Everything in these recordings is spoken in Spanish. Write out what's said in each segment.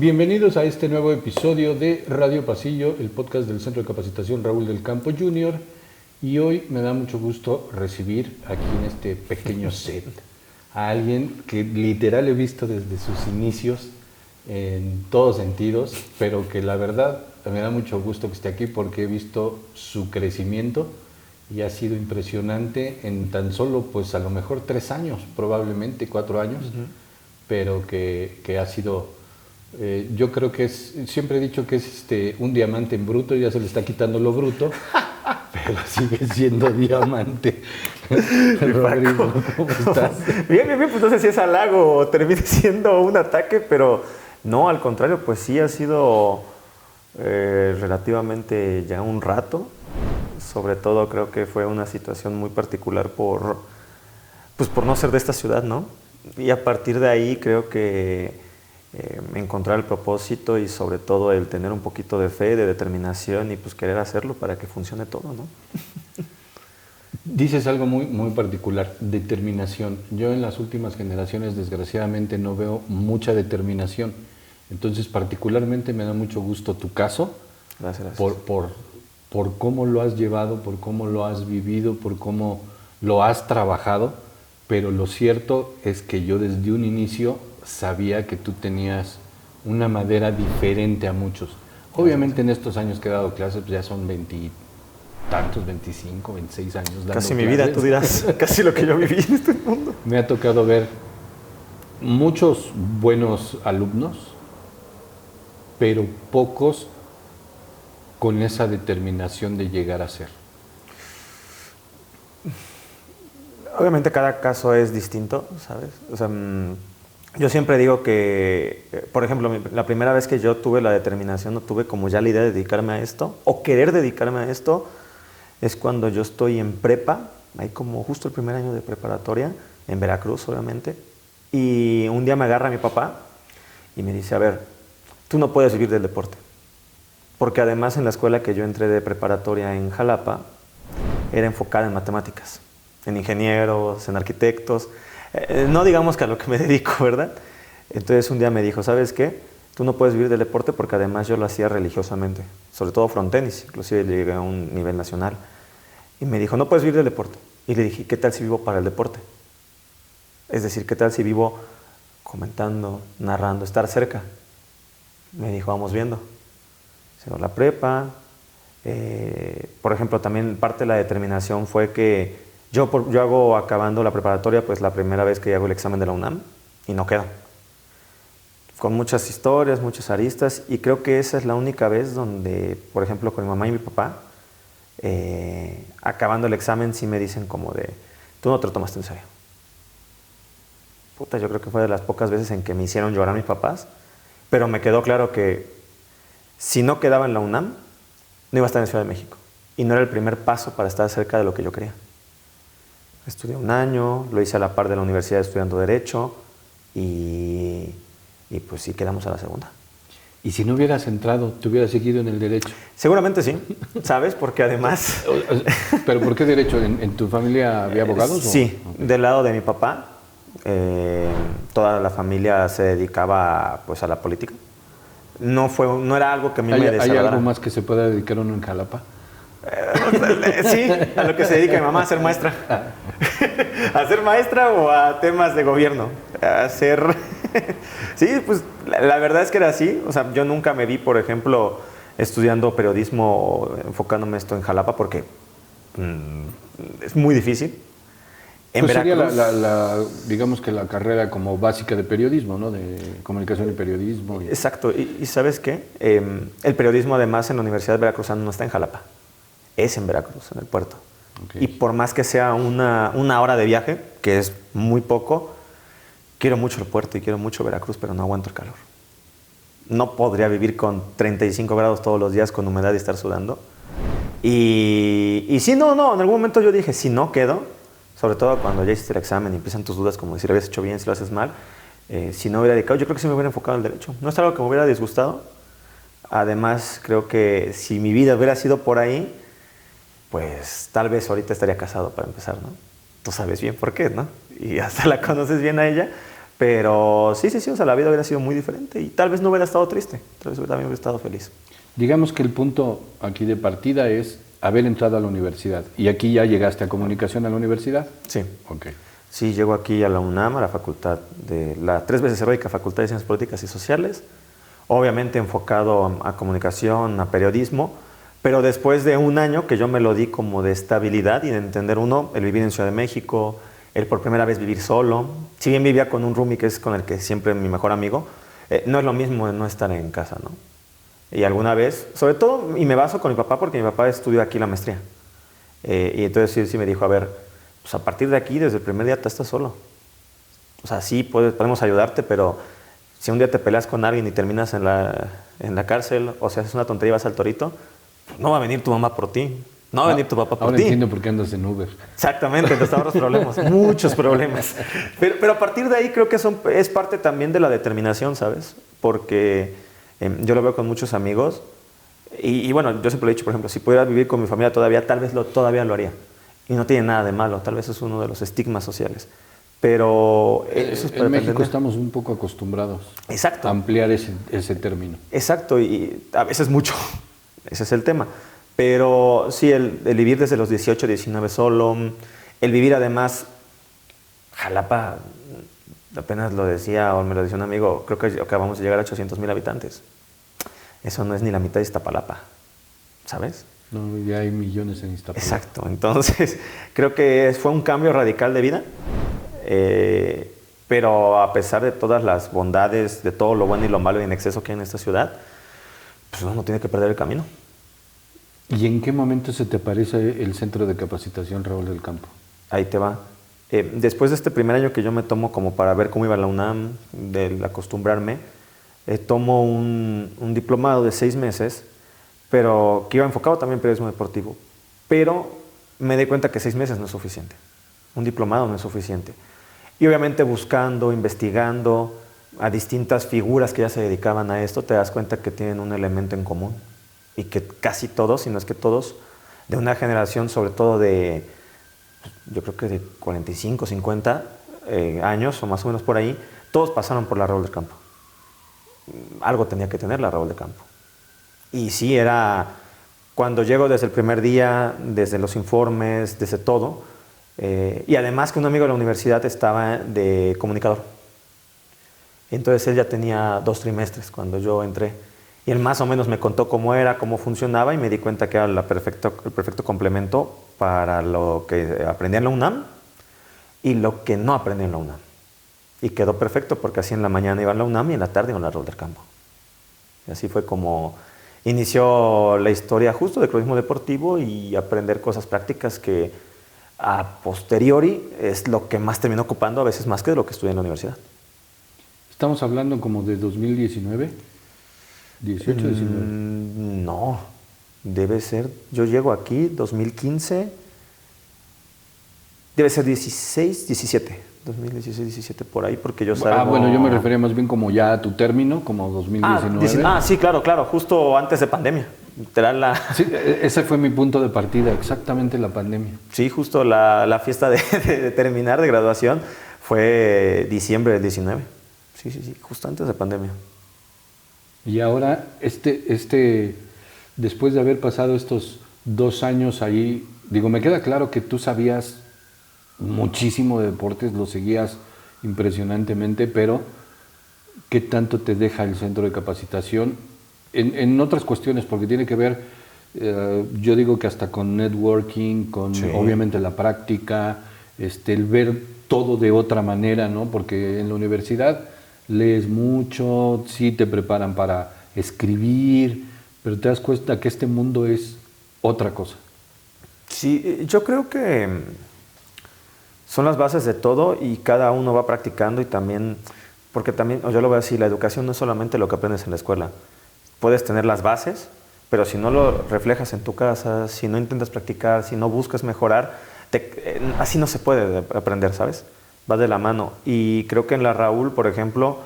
Bienvenidos a este nuevo episodio de Radio Pasillo, el podcast del Centro de Capacitación Raúl del Campo Jr. Y hoy me da mucho gusto recibir aquí en este pequeño set a alguien que literal he visto desde sus inicios en todos sentidos, pero que la verdad me da mucho gusto que esté aquí porque he visto su crecimiento y ha sido impresionante en tan solo, pues a lo mejor 3 años, probablemente 4 años, pero que ha sido, yo creo que es, siempre he dicho que es un diamante en bruto, ya se le está quitando lo bruto, pero sigue siendo diamante. Rodrigo, ¿cómo estás? Bien, pues no sé si es halago o termine siendo un ataque, pero no, al contrario, pues sí ha sido relativamente ya un rato. Sobre todo creo que fue una situación muy particular por no ser de esta ciudad, ¿no? Y a partir de ahí creo que encontrar el propósito y sobre todo el tener un poquito de fe, de determinación y pues querer hacerlo para que funcione todo, ¿no? Dices algo muy particular, determinación. Yo en las últimas generaciones desgraciadamente no veo mucha determinación. Entonces particularmente me da mucho gusto tu caso. Gracias. Por cómo lo has llevado, por cómo lo has vivido, por cómo lo has trabajado, pero lo cierto es que yo desde un inicio sabía que tú tenías una madera diferente a muchos. Obviamente en estos años que he dado clases, pues ya son 20 tantos, 25, 26 años dando casi mi clases. vida, tú dirás, casi lo que yo viví en este mundo. Me ha tocado ver muchos buenos alumnos, pero pocos con esa determinación de llegar a ser. Obviamente cada caso es distinto, ¿sabes? O sea, yo siempre digo que, por ejemplo, la primera vez que yo tuve la determinación, o tuve como ya la idea de dedicarme a esto, o querer dedicarme a esto, es cuando yo estoy en prepa, ahí como justo el primer año de preparatoria, en Veracruz, obviamente, y un día me agarra mi papá y me dice, a ver, tú no puedes vivir del deporte. Porque además en la escuela que yo entré de preparatoria en Jalapa, era enfocada en matemáticas, en ingenieros, en arquitectos, no digamos que a lo que me dedico, ¿verdad? Entonces un día me dijo, ¿sabes qué? Tú no puedes vivir del deporte porque además yo lo hacía religiosamente, sobre todo frontenis, inclusive llegué a un nivel nacional. Y me dijo, no puedes vivir del deporte. Y le dije, ¿qué tal si vivo para el deporte? Es decir, ¿qué tal si vivo comentando, narrando, estar cerca? Me dijo, vamos viendo. La prepa, por ejemplo, también parte de la determinación fue que yo hago acabando la preparatoria, pues la primera vez que hago el examen de la UNAM y no quedo. Con muchas historias, muchas aristas, y creo que esa es la única vez donde, por ejemplo, con mi mamá y mi papá, acabando el examen sí me dicen como de, tú no te lo tomaste en serio. Puta, yo creo que fue de las pocas veces en que me hicieron llorar mis papás, pero me quedó claro que si no quedaba en la UNAM, no iba a estar en Ciudad de México. Y no era el primer paso para estar cerca de lo que yo quería. Estudié un año, lo hice a la par de la universidad estudiando Derecho y pues sí quedamos a la segunda. ¿Y si no hubieras entrado, te hubieras seguido en el Derecho? Seguramente sí, ¿sabes? Porque además... ¿Pero por qué Derecho? ¿En tu familia había abogados? Sí, okay. Del lado de mi papá, toda la familia se dedicaba pues a la política. No era algo que a mí me desagradara. ¿Hay algo más que se pueda dedicar uno en Jalapa? Sí, a lo que se dedica mi mamá, a ser maestra. A ser maestra o a temas de gobierno. Sí, pues la verdad es que era así. O sea, yo nunca me vi, por ejemplo, estudiando periodismo o enfocándome esto en Jalapa porque es muy difícil. Pues Veracruz, sería digamos que la carrera como básica de periodismo, ¿no? De comunicación y periodismo. Exacto. ¿Y sabes qué? El periodismo además en la Universidad de Veracruzana no está en Jalapa. Es en Veracruz, en el puerto. Okay. Y por más que sea una hora de viaje, que es muy poco, quiero mucho el puerto y quiero mucho Veracruz, pero no aguanto el calor. No podría vivir con 35 grados todos los días con humedad y estar sudando. Y sí, no, en algún momento yo dije, si no quedo, sobre todo cuando ya hiciste el examen y empiezan tus dudas como si lo habías hecho bien, si lo haces mal, si no hubiera dedicado, yo creo que sí me hubiera enfocado al derecho. No es algo que me hubiera disgustado. Además, creo que si mi vida hubiera sido por ahí, pues tal vez ahorita estaría casado para empezar, ¿no? Tú sabes bien por qué, ¿no? Y hasta la conoces bien a ella, Pero sí, o sea, la vida hubiera sido muy diferente y tal vez no hubiera estado triste, tal vez también hubiera estado feliz. Digamos que el punto aquí de partida es haber entrado a la universidad. ¿Y aquí ya llegaste a comunicación a la universidad? Sí. Ok. Sí, llego aquí a la UNAM, a la facultad de la 3 veces heroica Facultad de Ciencias Políticas y Sociales, obviamente enfocado a comunicación, a periodismo, pero después de un año que yo me lo di como de estabilidad y de entender uno, el vivir en Ciudad de México, el por primera vez vivir solo, si bien vivía con un roomie que es con el que siempre es mi mejor amigo, no es lo mismo no estar en casa, ¿no? Y alguna vez, sobre todo, y me baso con mi papá porque mi papá estudió aquí la maestría, y entonces sí me dijo, a ver, pues a partir de aquí, desde el primer día, te estás solo. O sea, sí, podemos ayudarte, pero si un día te peleas con alguien y terminas en la cárcel, o si haces una tontería y vas al torito, no va a venir tu mamá por ti, no va a venir tu papá por ti. Ahora entiendo por qué andas en Uber. Exactamente, entonces ahorras problemas, muchos problemas. Pero a partir de ahí creo que es parte también de la determinación, ¿sabes? Porque yo lo veo con muchos amigos y bueno, yo siempre lo he dicho, por ejemplo, si pudiera vivir con mi familia todavía, tal vez todavía lo haría. Y no tiene nada de malo, tal vez es uno de los estigmas sociales. Pero eso es para en México entender. estamos un poco acostumbrados Exacto. a ampliar ese término. Exacto, y a veces mucho, ese es el tema. Pero sí, el vivir desde los 18, 19 solo, el vivir además, Jalapa, apenas lo decía, o me lo decía un amigo, creo que acabamos de llegar a 800,000 habitantes. Eso no es ni la mitad de Iztapalapa, ¿sabes? No, ya hay millones en Iztapalapa. Exacto, entonces creo que fue un cambio radical de vida, pero a pesar de todas las bondades, de todo lo bueno y lo malo y en exceso que hay en esta ciudad, pues uno no tiene que perder el camino. ¿Y en qué momento se te aparece el Centro de Capacitación Raúl del Campo? Ahí te va. Después de este primer año que yo me tomo como para ver cómo iba la UNAM, del acostumbrarme, tomo un diplomado de 6 meses, pero que iba enfocado también en periodismo deportivo. Pero me di cuenta que 6 meses no es suficiente. Un diplomado no es suficiente. Y obviamente buscando, investigando a distintas figuras que ya se dedicaban a esto, te das cuenta que tienen un elemento en común. Y que casi todos, si no es que todos, de una generación sobre todo de, yo creo que de 45, 50 años o más o menos por ahí, todos pasaron por la Raúl del Campo. Algo tenía que tener la Raúl del Campo. Y sí, era cuando llego desde el primer día, desde los informes, desde todo, y además que un amigo de la universidad estaba de comunicador. Entonces él ya tenía 2 trimestres cuando yo entré. Y él más o menos me contó cómo era, cómo funcionaba y me di cuenta que era el perfecto complemento para lo que aprendí en la UNAM y lo que no aprendí en la UNAM. Y quedó perfecto porque así en la mañana iba a la UNAM y en la tarde iba a la Raúl del Campo. Y así fue como inició la historia justo de ciclismo deportivo y aprender cosas prácticas que a posteriori es lo que más terminó ocupando, a veces más que de lo que estudié en la universidad. ¿Estamos hablando como de 2019? ¿18, 19? No, debe ser, yo llego aquí 2015, debe ser 16, 17, 2016, 17 por ahí, porque yo salgo... bueno, yo me refería más bien como ya a tu término, como 2019. Sí, claro, justo antes de pandemia. Literal Sí, ese fue mi punto de partida, exactamente la pandemia. Sí, justo la fiesta de terminar, de graduación, fue diciembre del 19. Sí, justo antes de pandemia. Y ahora, después de haber pasado estos 2 años ahí, digo, me queda claro que tú sabías muchísimo de deportes, lo seguías impresionantemente, pero ¿qué tanto te deja el centro de capacitación? En otras cuestiones, porque tiene que ver, yo digo que hasta con networking, con sí, obviamente la práctica, el ver todo de otra manera, ¿no? Porque en la universidad lees mucho, sí te preparan para escribir, pero te das cuenta que este mundo es otra cosa. Sí, yo creo que son las bases de todo y cada uno va practicando y también, porque también, yo lo veo así, la educación no es solamente lo que aprendes en la escuela. Puedes tener las bases, pero si no lo reflejas en tu casa, si no intentas practicar, si no buscas mejorar, así no se puede aprender, ¿sabes? Va de la mano. Y creo que en la Raúl, por ejemplo,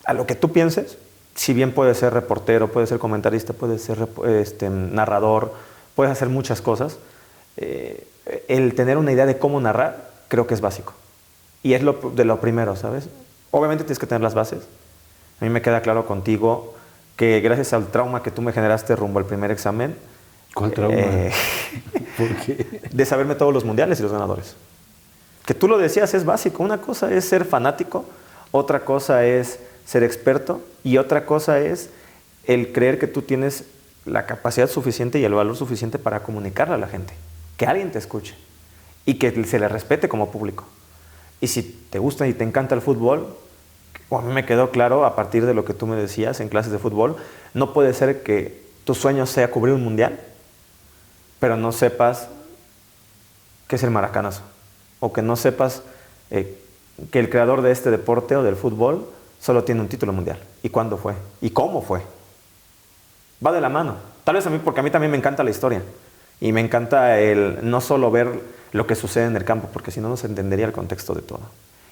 a lo que tú pienses, si bien puedes ser reportero, puedes ser comentarista, puedes ser narrador, puedes hacer muchas cosas, el tener una idea de cómo narrar creo que es básico. Y es de lo primero, ¿sabes? Obviamente tienes que tener las bases. A mí me queda claro contigo que gracias al trauma que tú me generaste rumbo al primer examen. ¿Cuál trauma? ¿Por qué? De saberme todos los mundiales y los ganadores. Que tú lo decías, es básico. Una cosa es ser fanático, otra cosa es ser experto y otra cosa es el creer que tú tienes la capacidad suficiente y el valor suficiente para comunicarle a la gente. Que alguien te escuche y que se le respete como público. Y si te gusta y te encanta el fútbol, o a mí me quedó claro a partir de lo que tú me decías en clases de fútbol, no puede ser que tu sueño sea cubrir un mundial, pero no sepas qué es el maracanazo, o que no sepas que el creador de este deporte o del fútbol solo tiene un título mundial. ¿Y cuándo fue? ¿Y cómo fue? Va de la mano. Tal vez a mí, porque a mí también me encanta la historia. Y me encanta el no solo ver lo que sucede en el campo, porque si no, no se entendería el contexto de todo.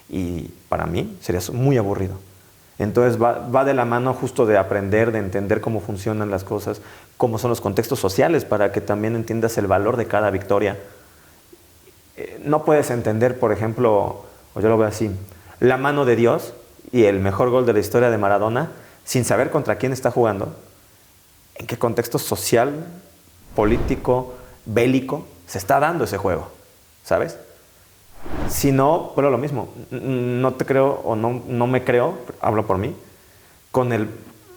Y para mí sería muy aburrido. Entonces va de la mano justo de aprender, de entender cómo funcionan las cosas, cómo son los contextos sociales, para que también entiendas el valor de cada victoria. No puedes entender, por ejemplo, o yo lo veo así, la mano de Dios y el mejor gol de la historia de Maradona, sin saber contra quién está jugando, en qué contexto social, político, bélico se está dando ese juego, ¿sabes? Si no, bueno, lo mismo, no te creo o no me creo, hablo por mí, con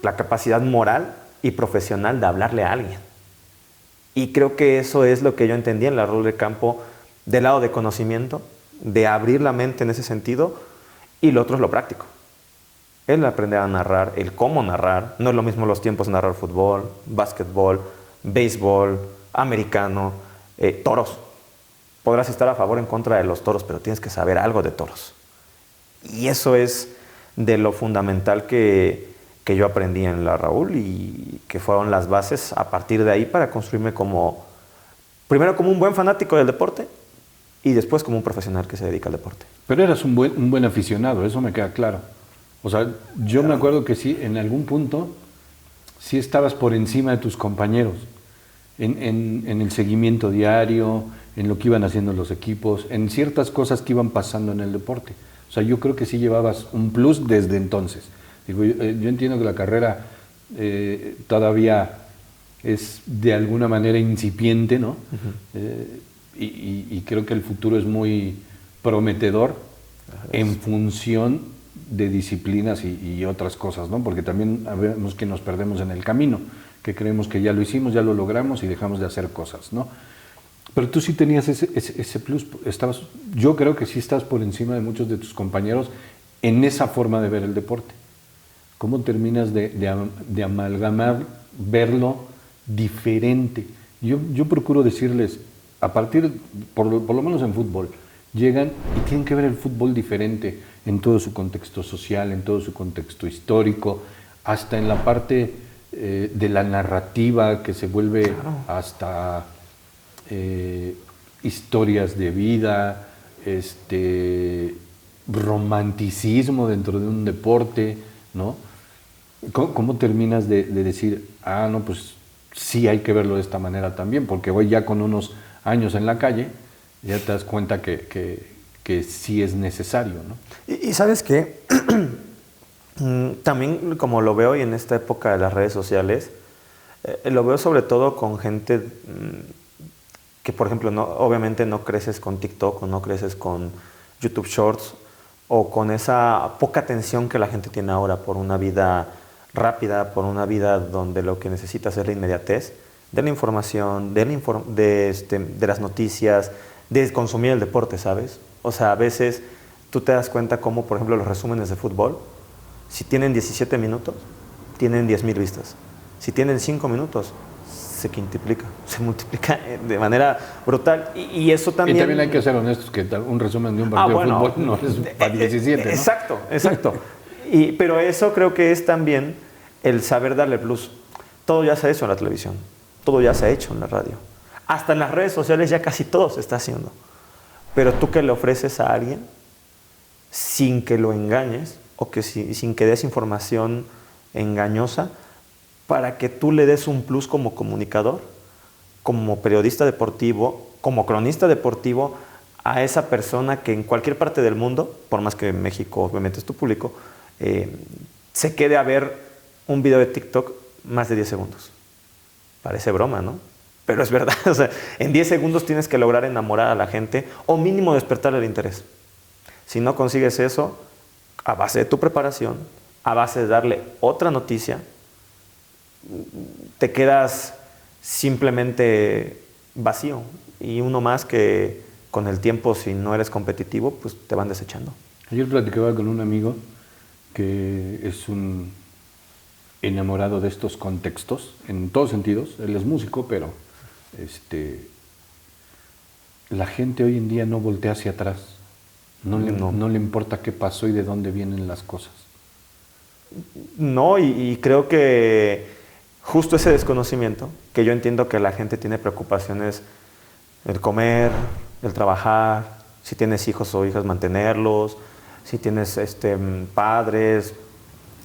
la capacidad moral y profesional de hablarle a alguien. Y creo que eso es lo que yo entendí en la Raúl del Campo, del lado de conocimiento, de abrir la mente en ese sentido, y lo otro es lo práctico. El aprender a narrar, el cómo narrar. No es lo mismo los tiempos de narrar fútbol, básquetbol, béisbol, americano, toros. Podrás estar a favor o en contra de los toros, pero tienes que saber algo de toros. Y eso es de lo fundamental que yo aprendí en la Raúl y que fueron las bases a partir de ahí para construirme primero como un buen fanático del deporte y después como un profesional que se dedica al deporte. Pero eras un buen aficionado, eso me queda claro. O sea, yo me acuerdo que sí, en algún punto, sí estabas por encima de tus compañeros, en el seguimiento diario, en lo que iban haciendo los equipos, en ciertas cosas que iban pasando en el deporte. O sea, yo creo que sí llevabas un plus desde entonces. Digo, yo entiendo que la carrera todavía es de alguna manera incipiente, ¿no? Y creo que el futuro es muy prometedor en función de disciplinas y otras cosas, ¿no? Porque también vemos que nos perdemos en el camino, que creemos que ya lo hicimos, ya lo logramos y dejamos de hacer cosas, ¿no? Pero tú sí tenías ese plus, yo creo que sí estás por encima de muchos de tus compañeros en esa forma de ver el deporte. ¿Cómo terminas de amalgamar, verlo diferente? Yo procuro decirles, por lo menos en fútbol, llegan y tienen que ver el fútbol diferente en todo su contexto social, en todo su contexto histórico, hasta en la parte de la narrativa que se vuelve claro. Hasta historias de vida, romanticismo dentro de un deporte, ¿no? ¿Cómo terminas de decir, no, pues sí hay que verlo de esta manera también? Porque hoy ya con unos años en la calle, ya te das cuenta que sí es necesario, ¿no? Y ¿sabes qué? También como lo veo hoy en esta época de las redes sociales, lo veo sobre todo con gente que, por ejemplo, obviamente no creces con TikTok o no creces con YouTube Shorts o con esa poca atención que la gente tiene ahora por una vida rápida, por una vida donde lo que necesitas es la inmediatez de la información, de las noticias, de consumir el deporte, ¿sabes? O sea, a veces tú te das cuenta cómo, por ejemplo, los resúmenes de fútbol, si tienen 17 minutos, tienen 10,000 vistas. Si tienen 5 minutos, se quintuplica, se multiplica de manera brutal. Y eso también... Y también hay que ser honestos, que un resumen de un partido de fútbol no es para 17, ¿no? Exacto, exacto. Pero eso creo que es también el saber darle plus. Todo ya se ha hecho en la televisión, todo ya se ha hecho en la radio. Hasta en las redes sociales ya casi todo se está haciendo. Pero tú que le ofreces a alguien sin que lo engañes o que sin que des información engañosa para que tú le des un plus como comunicador, como periodista deportivo, como cronista deportivo a esa persona que en cualquier parte del mundo, por más que en México obviamente es tu público, se quede a ver un video de TikTok más de 10 segundos. Parece broma, ¿no? Pero es verdad. O sea, en 10 segundos tienes que lograr enamorar a la gente o mínimo despertar el interés. Si no consigues eso, a base de tu preparación, a base de darle otra noticia, te quedas simplemente vacío. Y uno más que con el tiempo, si no eres competitivo, pues te van desechando. Ayer platicaba con un amigo que es un enamorado de estos contextos, en todos sentidos. Él es músico, pero la gente hoy en día no voltea hacia atrás. No le importa qué pasó y de dónde vienen las cosas. No, y creo que justo ese desconocimiento, que yo entiendo que la gente tiene preocupaciones, el comer, el trabajar, si tienes hijos o hijas, mantenerlos, si tienes padres.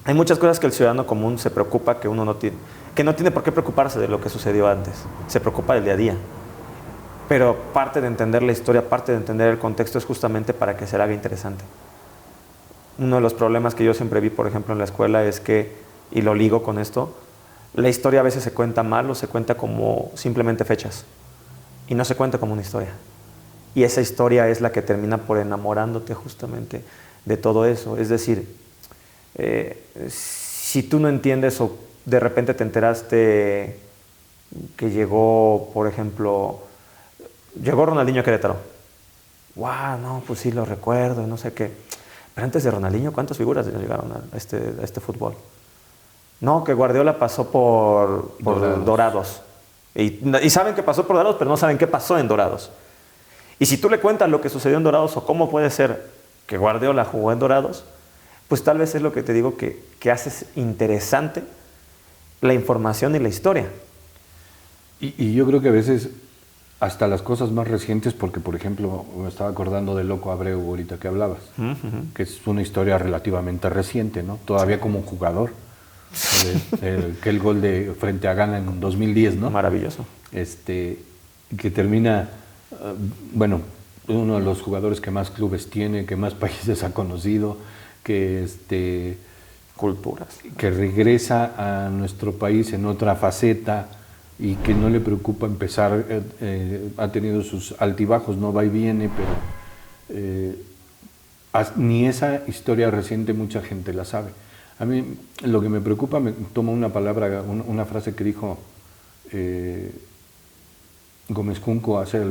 Hay muchas cosas que el ciudadano común se preocupa que uno no tiene, que no tiene por qué preocuparse de lo que sucedió antes. Se preocupa del día a día. Pero parte de entender la historia, parte de entender el contexto es justamente para que se le haga interesante. Uno de los problemas que yo siempre vi, por ejemplo, en la escuela es que, y lo ligo con esto, la historia a veces se cuenta mal o se cuenta como simplemente fechas y no se cuenta como una historia. Y esa historia es la que termina por enamorándote justamente de todo eso. Es decir, si tú no entiendes o de repente te enteraste que llegó, por ejemplo, llegó Ronaldinho a Querétaro. ¡Wow! No, pues sí lo recuerdo, no sé qué. Pero antes de Ronaldinho, ¿cuántas figuras llegaron a este fútbol? No, que Guardiola pasó por Dorados. Y saben que pasó por Dorados, pero no saben qué pasó en Dorados. Y si tú le cuentas lo que sucedió en Dorados o cómo puede ser que Guardiola jugó en Dorados, pues tal vez es lo que te digo que haces interesante la información y la historia. Y yo creo que a veces hasta las cosas más recientes, porque por ejemplo me estaba acordando de Loco Abreu ahorita que hablabas, que es una historia relativamente reciente, ¿no? Todavía como jugador, que el gol de frente a Ghana en 2010, ¿no? Maravilloso. Que termina, bueno, uno de los jugadores que más clubes tiene, que más países ha conocido, que culturas, que regresa a nuestro país en otra faceta y que no le preocupa empezar, ha tenido sus altibajos, no va y viene, pero ni esa historia reciente mucha gente la sabe. A mí lo que me preocupa, me tomo una palabra, una frase que dijo Gómez Junco hace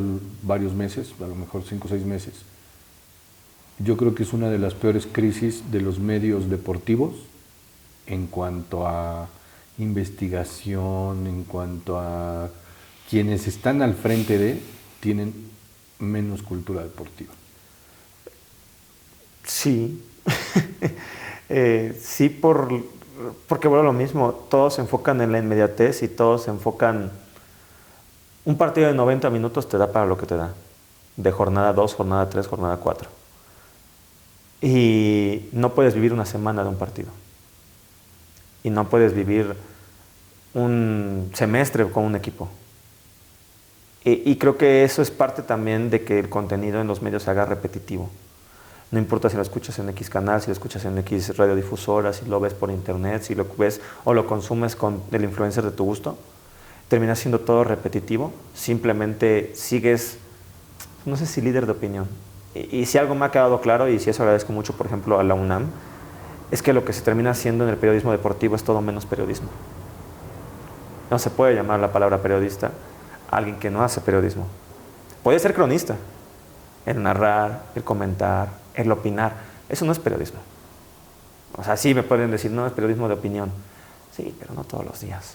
varios meses, a lo mejor 5 o 6 meses. Yo creo que es una de las peores crisis de los medios deportivos en cuanto a investigación, en cuanto a quienes están al frente tienen menos cultura deportiva. Sí, sí, porque bueno, lo mismo, todos se enfocan en la inmediatez y todos se enfocan. Un partido de 90 minutos te da para lo que te da, de jornada 2, jornada 3, jornada 4. Y no puedes vivir una semana de un partido. Y no puedes vivir un semestre con un equipo. Y creo que eso es parte también de que el contenido en los medios se haga repetitivo. No importa si lo escuchas en X canal, si lo escuchas en X radiodifusora, si lo ves por internet, si lo ves o lo consumes con el influencer de tu gusto, termina siendo todo repetitivo. Simplemente sigues, no sé si líder de opinión. Y si algo me ha quedado claro, y si eso agradezco mucho, por ejemplo, a la UNAM, es que lo que se termina haciendo en el periodismo deportivo es todo menos periodismo. No se puede llamar la palabra periodista a alguien que no hace periodismo. Puede ser cronista, el narrar, el comentar, el opinar. Eso no es periodismo. O sea, sí me pueden decir, no, es periodismo de opinión. Sí, pero no todos los días.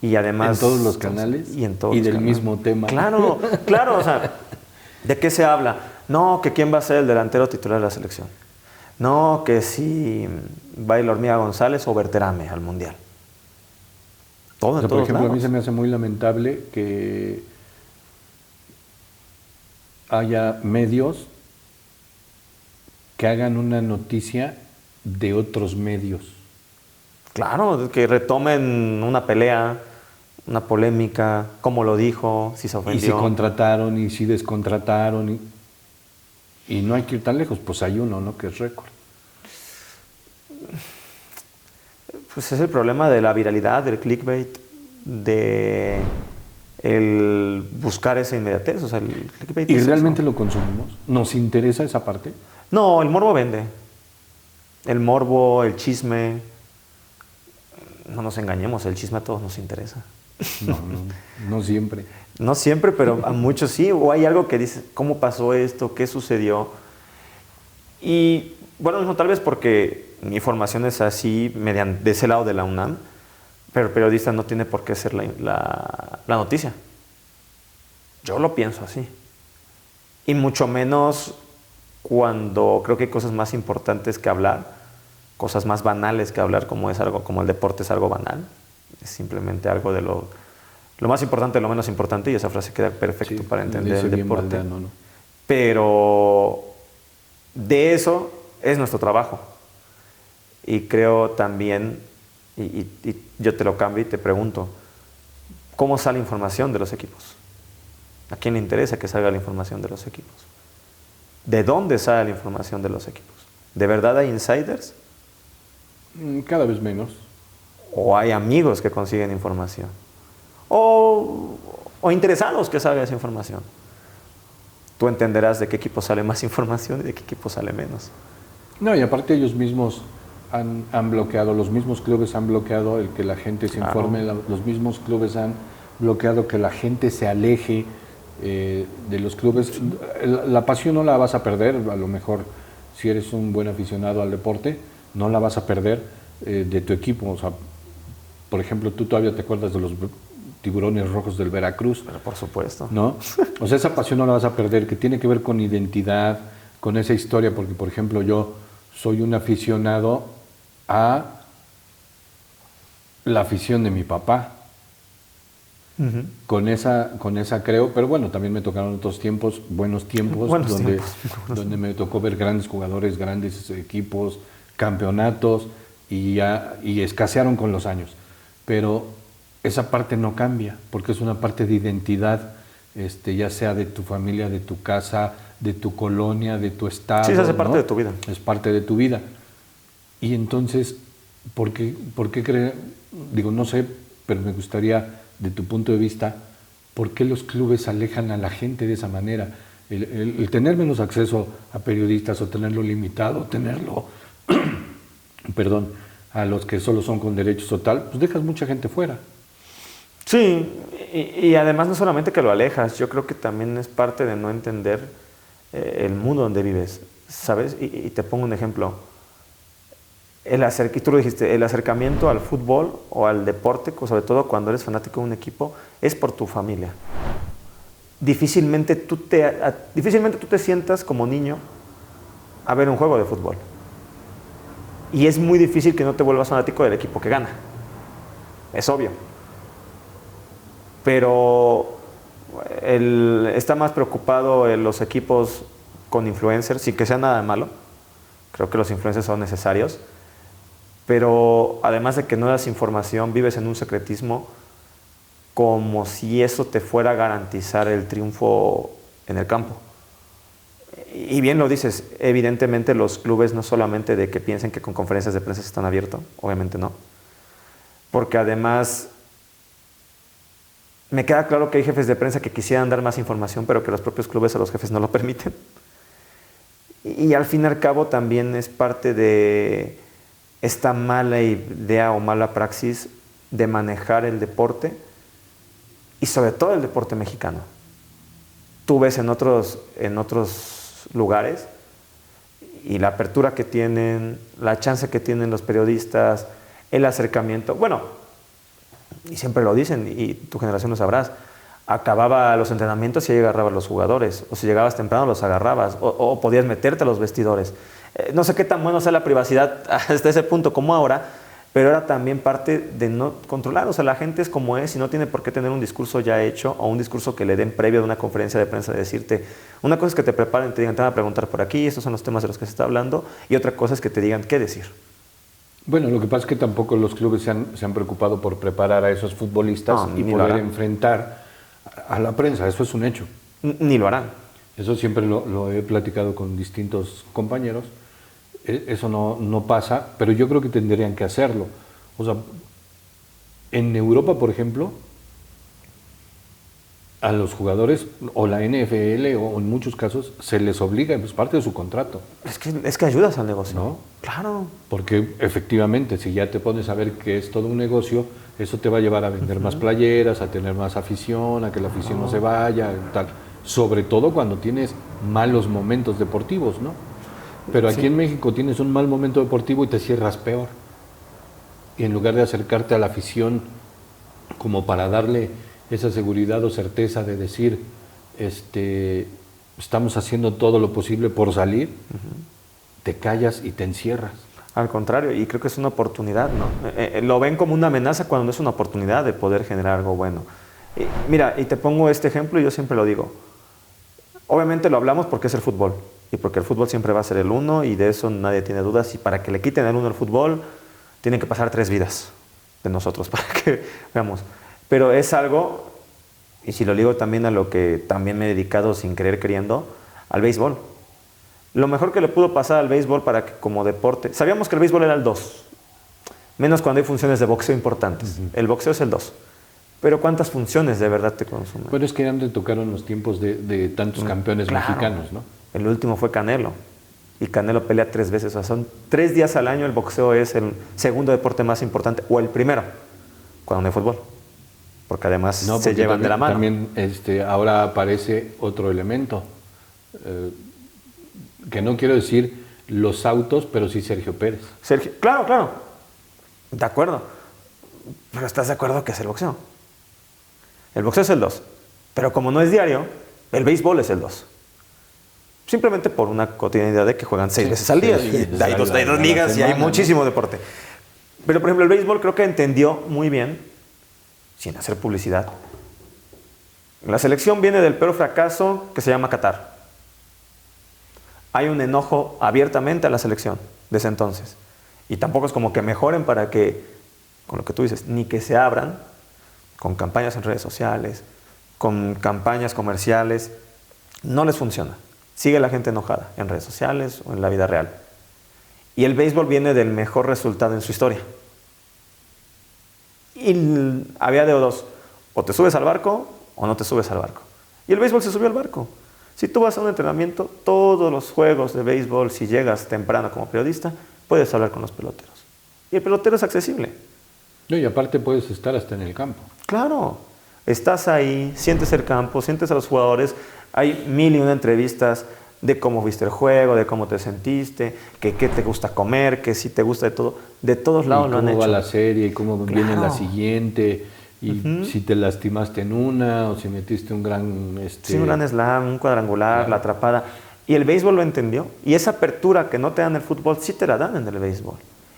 Y además... En todos los canales y en todos y los del canales. Mismo tema. Claro, claro, o sea, ¿de qué se habla? No, que quién va a ser el delantero titular de la selección. No, que si va a ir la Hormiga González o Berterame al Mundial. Todo, o sea, por ejemplo, lados. a mí se me hace muy lamentable que haya medios que hagan una noticia de otros medios. Claro, que retomen una pelea, una polémica, cómo lo dijo, si se Y ofendió. si contrataron y si descontrataron. Y no hay que ir tan lejos, pues hay uno, ¿no? Que es récord. Pues es el problema de la viralidad, del clickbait, de el buscar esa inmediatez. O sea, el clickbait ¿Y es realmente eso. lo consumimos? ¿Nos interesa esa parte? No, el morbo vende. El morbo, el chisme. No nos engañemos, el chisme a todos nos interesa. No siempre. No siempre, pero a muchos sí. O hay algo que dice, ¿cómo pasó esto? ¿Qué sucedió? Y bueno, no, tal vez porque mi formación es así, mediante, de ese lado de la UNAM, pero el periodista no tiene por qué ser la noticia. Yo lo pienso así. Y mucho menos cuando creo que hay cosas más importantes que hablar, cosas más banales que hablar, como es algo, como el deporte es algo banal. Es simplemente algo de lo más importante, lo menos importante, y esa frase queda perfecto para entender el deporte. Valdeano, ¿no? Pero de eso es nuestro trabajo. Y creo también, y yo te lo cambio y te pregunto, ¿cómo sale información de los equipos? ¿A quién le interesa que salga la información de los equipos? ¿De dónde sale la información de los equipos? ¿De verdad hay insiders? Cada vez menos. ¿O hay amigos que consiguen información? ¿O interesados que salga esa información? Tú entenderás de qué equipo sale más información y de qué equipo sale menos. No, y aparte ellos mismos han bloqueado, los mismos clubes han bloqueado el que la gente se informe, los mismos clubes han bloqueado que la gente se aleje de los clubes. La pasión no la vas a perder, a lo mejor si eres un buen aficionado al deporte, no la vas a perder de tu equipo. O sea, por ejemplo, tú todavía te acuerdas de los Tiburones Rojos del Veracruz. Pero por supuesto. ¿No? O sea, esa pasión no la vas a perder, que tiene que ver con identidad, con esa historia, porque, por ejemplo, yo soy un aficionado a la afición de mi papá. Uh-huh. Con esa creo, pero bueno, también me tocaron otros tiempos, buenos tiempos, donde me tocó ver grandes jugadores, grandes equipos, campeonatos, y escasearon con los años. Pero esa parte no cambia, porque es una parte de identidad, ya sea de tu familia, de tu casa, de tu colonia, de tu estado. Sí, se hace parte de tu vida. Es parte de tu vida. Y entonces, ¿por qué digo, no sé, pero me gustaría, de tu punto de vista, ¿por qué los clubes alejan a la gente de esa manera? El tener menos acceso a periodistas, o tenerlo limitado, tenerlo, perdón, a los que solo son con derechos o tal, pues dejas mucha gente fuera. Sí, y además no solamente que lo alejas, yo creo que también es parte de no entender el mundo donde vives, ¿sabes? Y te pongo un ejemplo. Tú lo dijiste, el acercamiento al fútbol o al deporte, sobre todo cuando eres fanático de un equipo, es por tu familia. Difícilmente tú te sientas como niño a ver un juego de fútbol. Y es muy difícil que no te vuelvas fanático del equipo que gana. Es obvio. Pero está más preocupado en los equipos con influencers, sin que sea nada de malo. Creo que los influencers son necesarios. Pero además de que no das información, vives en un secretismo como si eso te fuera a garantizar el triunfo en el campo. Y bien lo dices, evidentemente los clubes no solamente de que piensen que con conferencias de prensa están abiertos, obviamente no. Porque además me queda claro que hay jefes de prensa que quisieran dar más información, pero que los propios clubes a los jefes no lo permiten. Y al fin y al cabo también es parte de esta mala idea o mala praxis de manejar el deporte, y sobre todo el deporte mexicano. Tú ves en otros lugares y la apertura que tienen, la chance que tienen los periodistas, el acercamiento. Bueno, y siempre lo dicen, y tu generación lo sabrás, acababa los entrenamientos y ahí agarrabas a los jugadores, o si llegabas temprano los agarrabas, o podías meterte a los vestidores. No sé qué tan bueno sea la privacidad hasta ese punto como ahora, pero era también parte de no controlar. O sea, la gente es como es y no tiene por qué tener un discurso ya hecho o un discurso que le den previo de una conferencia de prensa de decirte, una cosa es que te preparen, te digan, te van a preguntar por aquí, estos son los temas de los que se está hablando, y otra cosa es que te digan qué decir. Bueno, lo que pasa es que tampoco los clubes se han preocupado por preparar a esos futbolistas y poder enfrentar a la prensa. Eso es un hecho. Ni lo harán. Eso siempre lo he platicado con distintos compañeros. Eso no pasa, pero yo creo que tendrían que hacerlo. O sea, en Europa, por ejemplo, a los jugadores o la NFL o en muchos casos se les obliga, es parte de su contrato. Es que ayudas al negocio. ¿No? Claro. Porque efectivamente, si ya te pones a ver que es todo un negocio, eso te va a llevar a vender más playeras, a tener más afición, a que la afición no se vaya, tal. Sobre todo cuando tienes malos momentos deportivos, ¿no? Pero aquí en México tienes un mal momento deportivo y te cierras peor. Y en lugar de acercarte a la afición como para darle esa seguridad o certeza de decir, estamos haciendo todo lo posible por salir, te callas y te encierras. Al contrario, y creo que es una oportunidad, ¿no? Lo ven como una amenaza cuando no es una oportunidad de poder generar algo bueno. Mira, y te pongo este ejemplo y yo siempre lo digo. Obviamente lo hablamos porque es el fútbol, y porque el fútbol siempre va a ser el uno, y de eso nadie tiene dudas, y para que le quiten el uno al fútbol, tienen que pasar 3 vidas de nosotros para que veamos. Pero es algo, y si lo digo también a lo que también me he dedicado sin querer queriendo, al béisbol. Lo mejor que le pudo pasar al béisbol para que como deporte, sabíamos que el béisbol era el 2, menos cuando hay funciones de boxeo importantes. El boxeo es el 2. Pero ¿cuántas funciones de verdad te consumen? Bueno, es que ya te tocaron los tiempos de tantos campeones mexicanos, ¿no? El último fue Canelo. Y Canelo pelea 3 veces. O sea, son 3 días al año. El boxeo es el segundo deporte más importante, o el primero, cuando no hay fútbol. Porque además se llevan de la mano. También ahora aparece otro elemento. Que no quiero decir los autos, pero sí Sergio Pérez. Claro. De acuerdo. Pero ¿estás de acuerdo que es el boxeo? El boxeo es el 2. Pero como no es diario, el béisbol es el 2. Simplemente por una cotidianidad de que juegan 6 veces al día. Y hay dos ligas y hay muchísimo deporte. Pero, por ejemplo, el béisbol creo que entendió muy bien, sin hacer publicidad. La selección viene del peor fracaso que se llama Qatar. Hay un enojo abiertamente a la selección desde entonces. Y tampoco es como que mejoren para que, con lo que tú dices, ni que se abran con campañas en redes sociales, con campañas comerciales. No les funciona. Sigue la gente enojada en redes sociales o en la vida real. Y el béisbol viene del mejor resultado en su historia. Y había de dos. O te subes al barco o no te subes al barco. Y el béisbol se subió al barco. Si tú vas a un entrenamiento, todos los juegos de béisbol, si llegas temprano como periodista, puedes hablar con los peloteros. Y el pelotero es accesible. No, y aparte puedes estar hasta en el campo. Claro. Estás ahí, sientes el campo, sientes a los jugadores. Hay 1001 entrevistas de cómo viste el juego, de cómo te sentiste, que qué te gusta comer, que si te gusta de todo. De todos lados lo han hecho. Cómo va la serie, y cómo viene la siguiente, y si te lastimaste en una, o si metiste un gran... Sí, un gran slam, un cuadrangular, la atrapada. Y el béisbol lo entendió. Y esa apertura que no te dan en el fútbol, sí te la dan en el béisbol.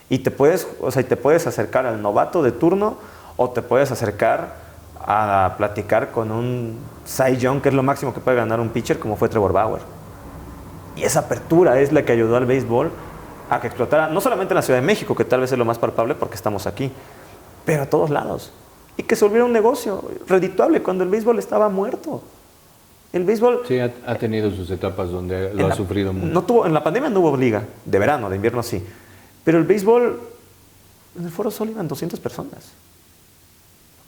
Y te puedes acercar al novato de turno, o te puedes acercar a platicar con un Cy Young, que es lo máximo que puede ganar un pitcher, como fue Trevor Bauer. Y esa apertura es la que ayudó al béisbol a que explotara, no solamente en la Ciudad de México, que tal vez es lo más palpable porque estamos aquí, pero a todos lados. Y que se volviera un negocio redituable cuando el béisbol estaba muerto. El béisbol... Sí, ha tenido sus etapas donde lo ha sufrido mucho. En la pandemia no hubo liga, de verano, de invierno sí. Pero el béisbol, en el Foro Sol iban 200 personas.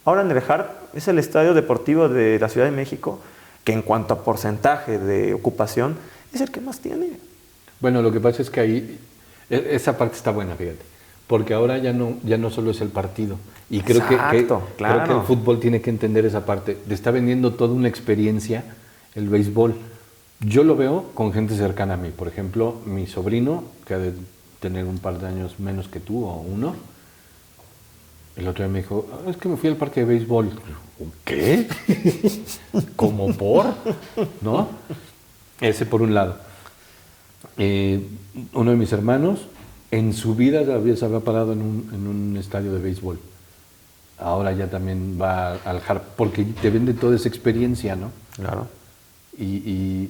Ahora en el Hard es el estadio deportivo de la Ciudad de México, que en cuanto a porcentaje de ocupación, es el que más tiene. Bueno, lo que pasa es que ahí, esa parte está buena, fíjate, porque ahora ya no solo es el partido. Y creo que el fútbol tiene que entender esa parte. Te está vendiendo toda una experiencia el béisbol. Yo lo veo con gente cercana a mí. Por ejemplo, mi sobrino, que ha de tener un par de años menos que tú, o uno, el otro día me dijo, es que me fui al parque de béisbol. ¿Qué? ¿Cómo por? ¿No? Ese por un lado. Uno de mis hermanos en su vida se había parado en un estadio de béisbol. Ahora ya también va al Hard, porque te vende toda esa experiencia, ¿no? Claro. Y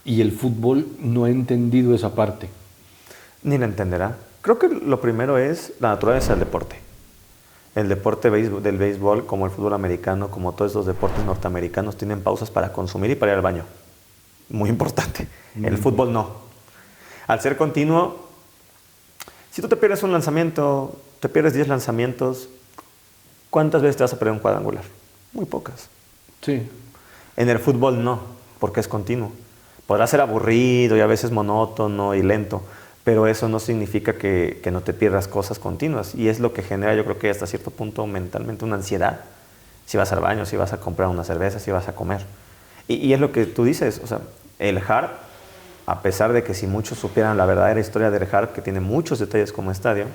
el fútbol no ha entendido esa parte. Ni la entenderá. Creo que lo primero es la naturaleza del deporte. El deporte del béisbol, como el fútbol americano, como todos estos deportes norteamericanos, tienen pausas para consumir y para ir al baño. Muy importante. El fútbol no. Al ser continuo, si tú te pierdes un lanzamiento, te pierdes 10 lanzamientos, ¿cuántas veces te vas a perder un cuadrangular? Muy pocas. Sí. En el fútbol no, porque es continuo. Podrá ser aburrido y a veces monótono y lento, pero eso no significa que no te pierdas cosas continuas. Y es lo que genera, yo creo que hasta cierto punto mentalmente, una ansiedad. Si vas al baño, si vas a comprar una cerveza, si vas a comer. Y es lo que tú dices, o sea, el Harp, a pesar de que si muchos supieran la verdadera historia del Harp, que tiene muchos detalles como estadio,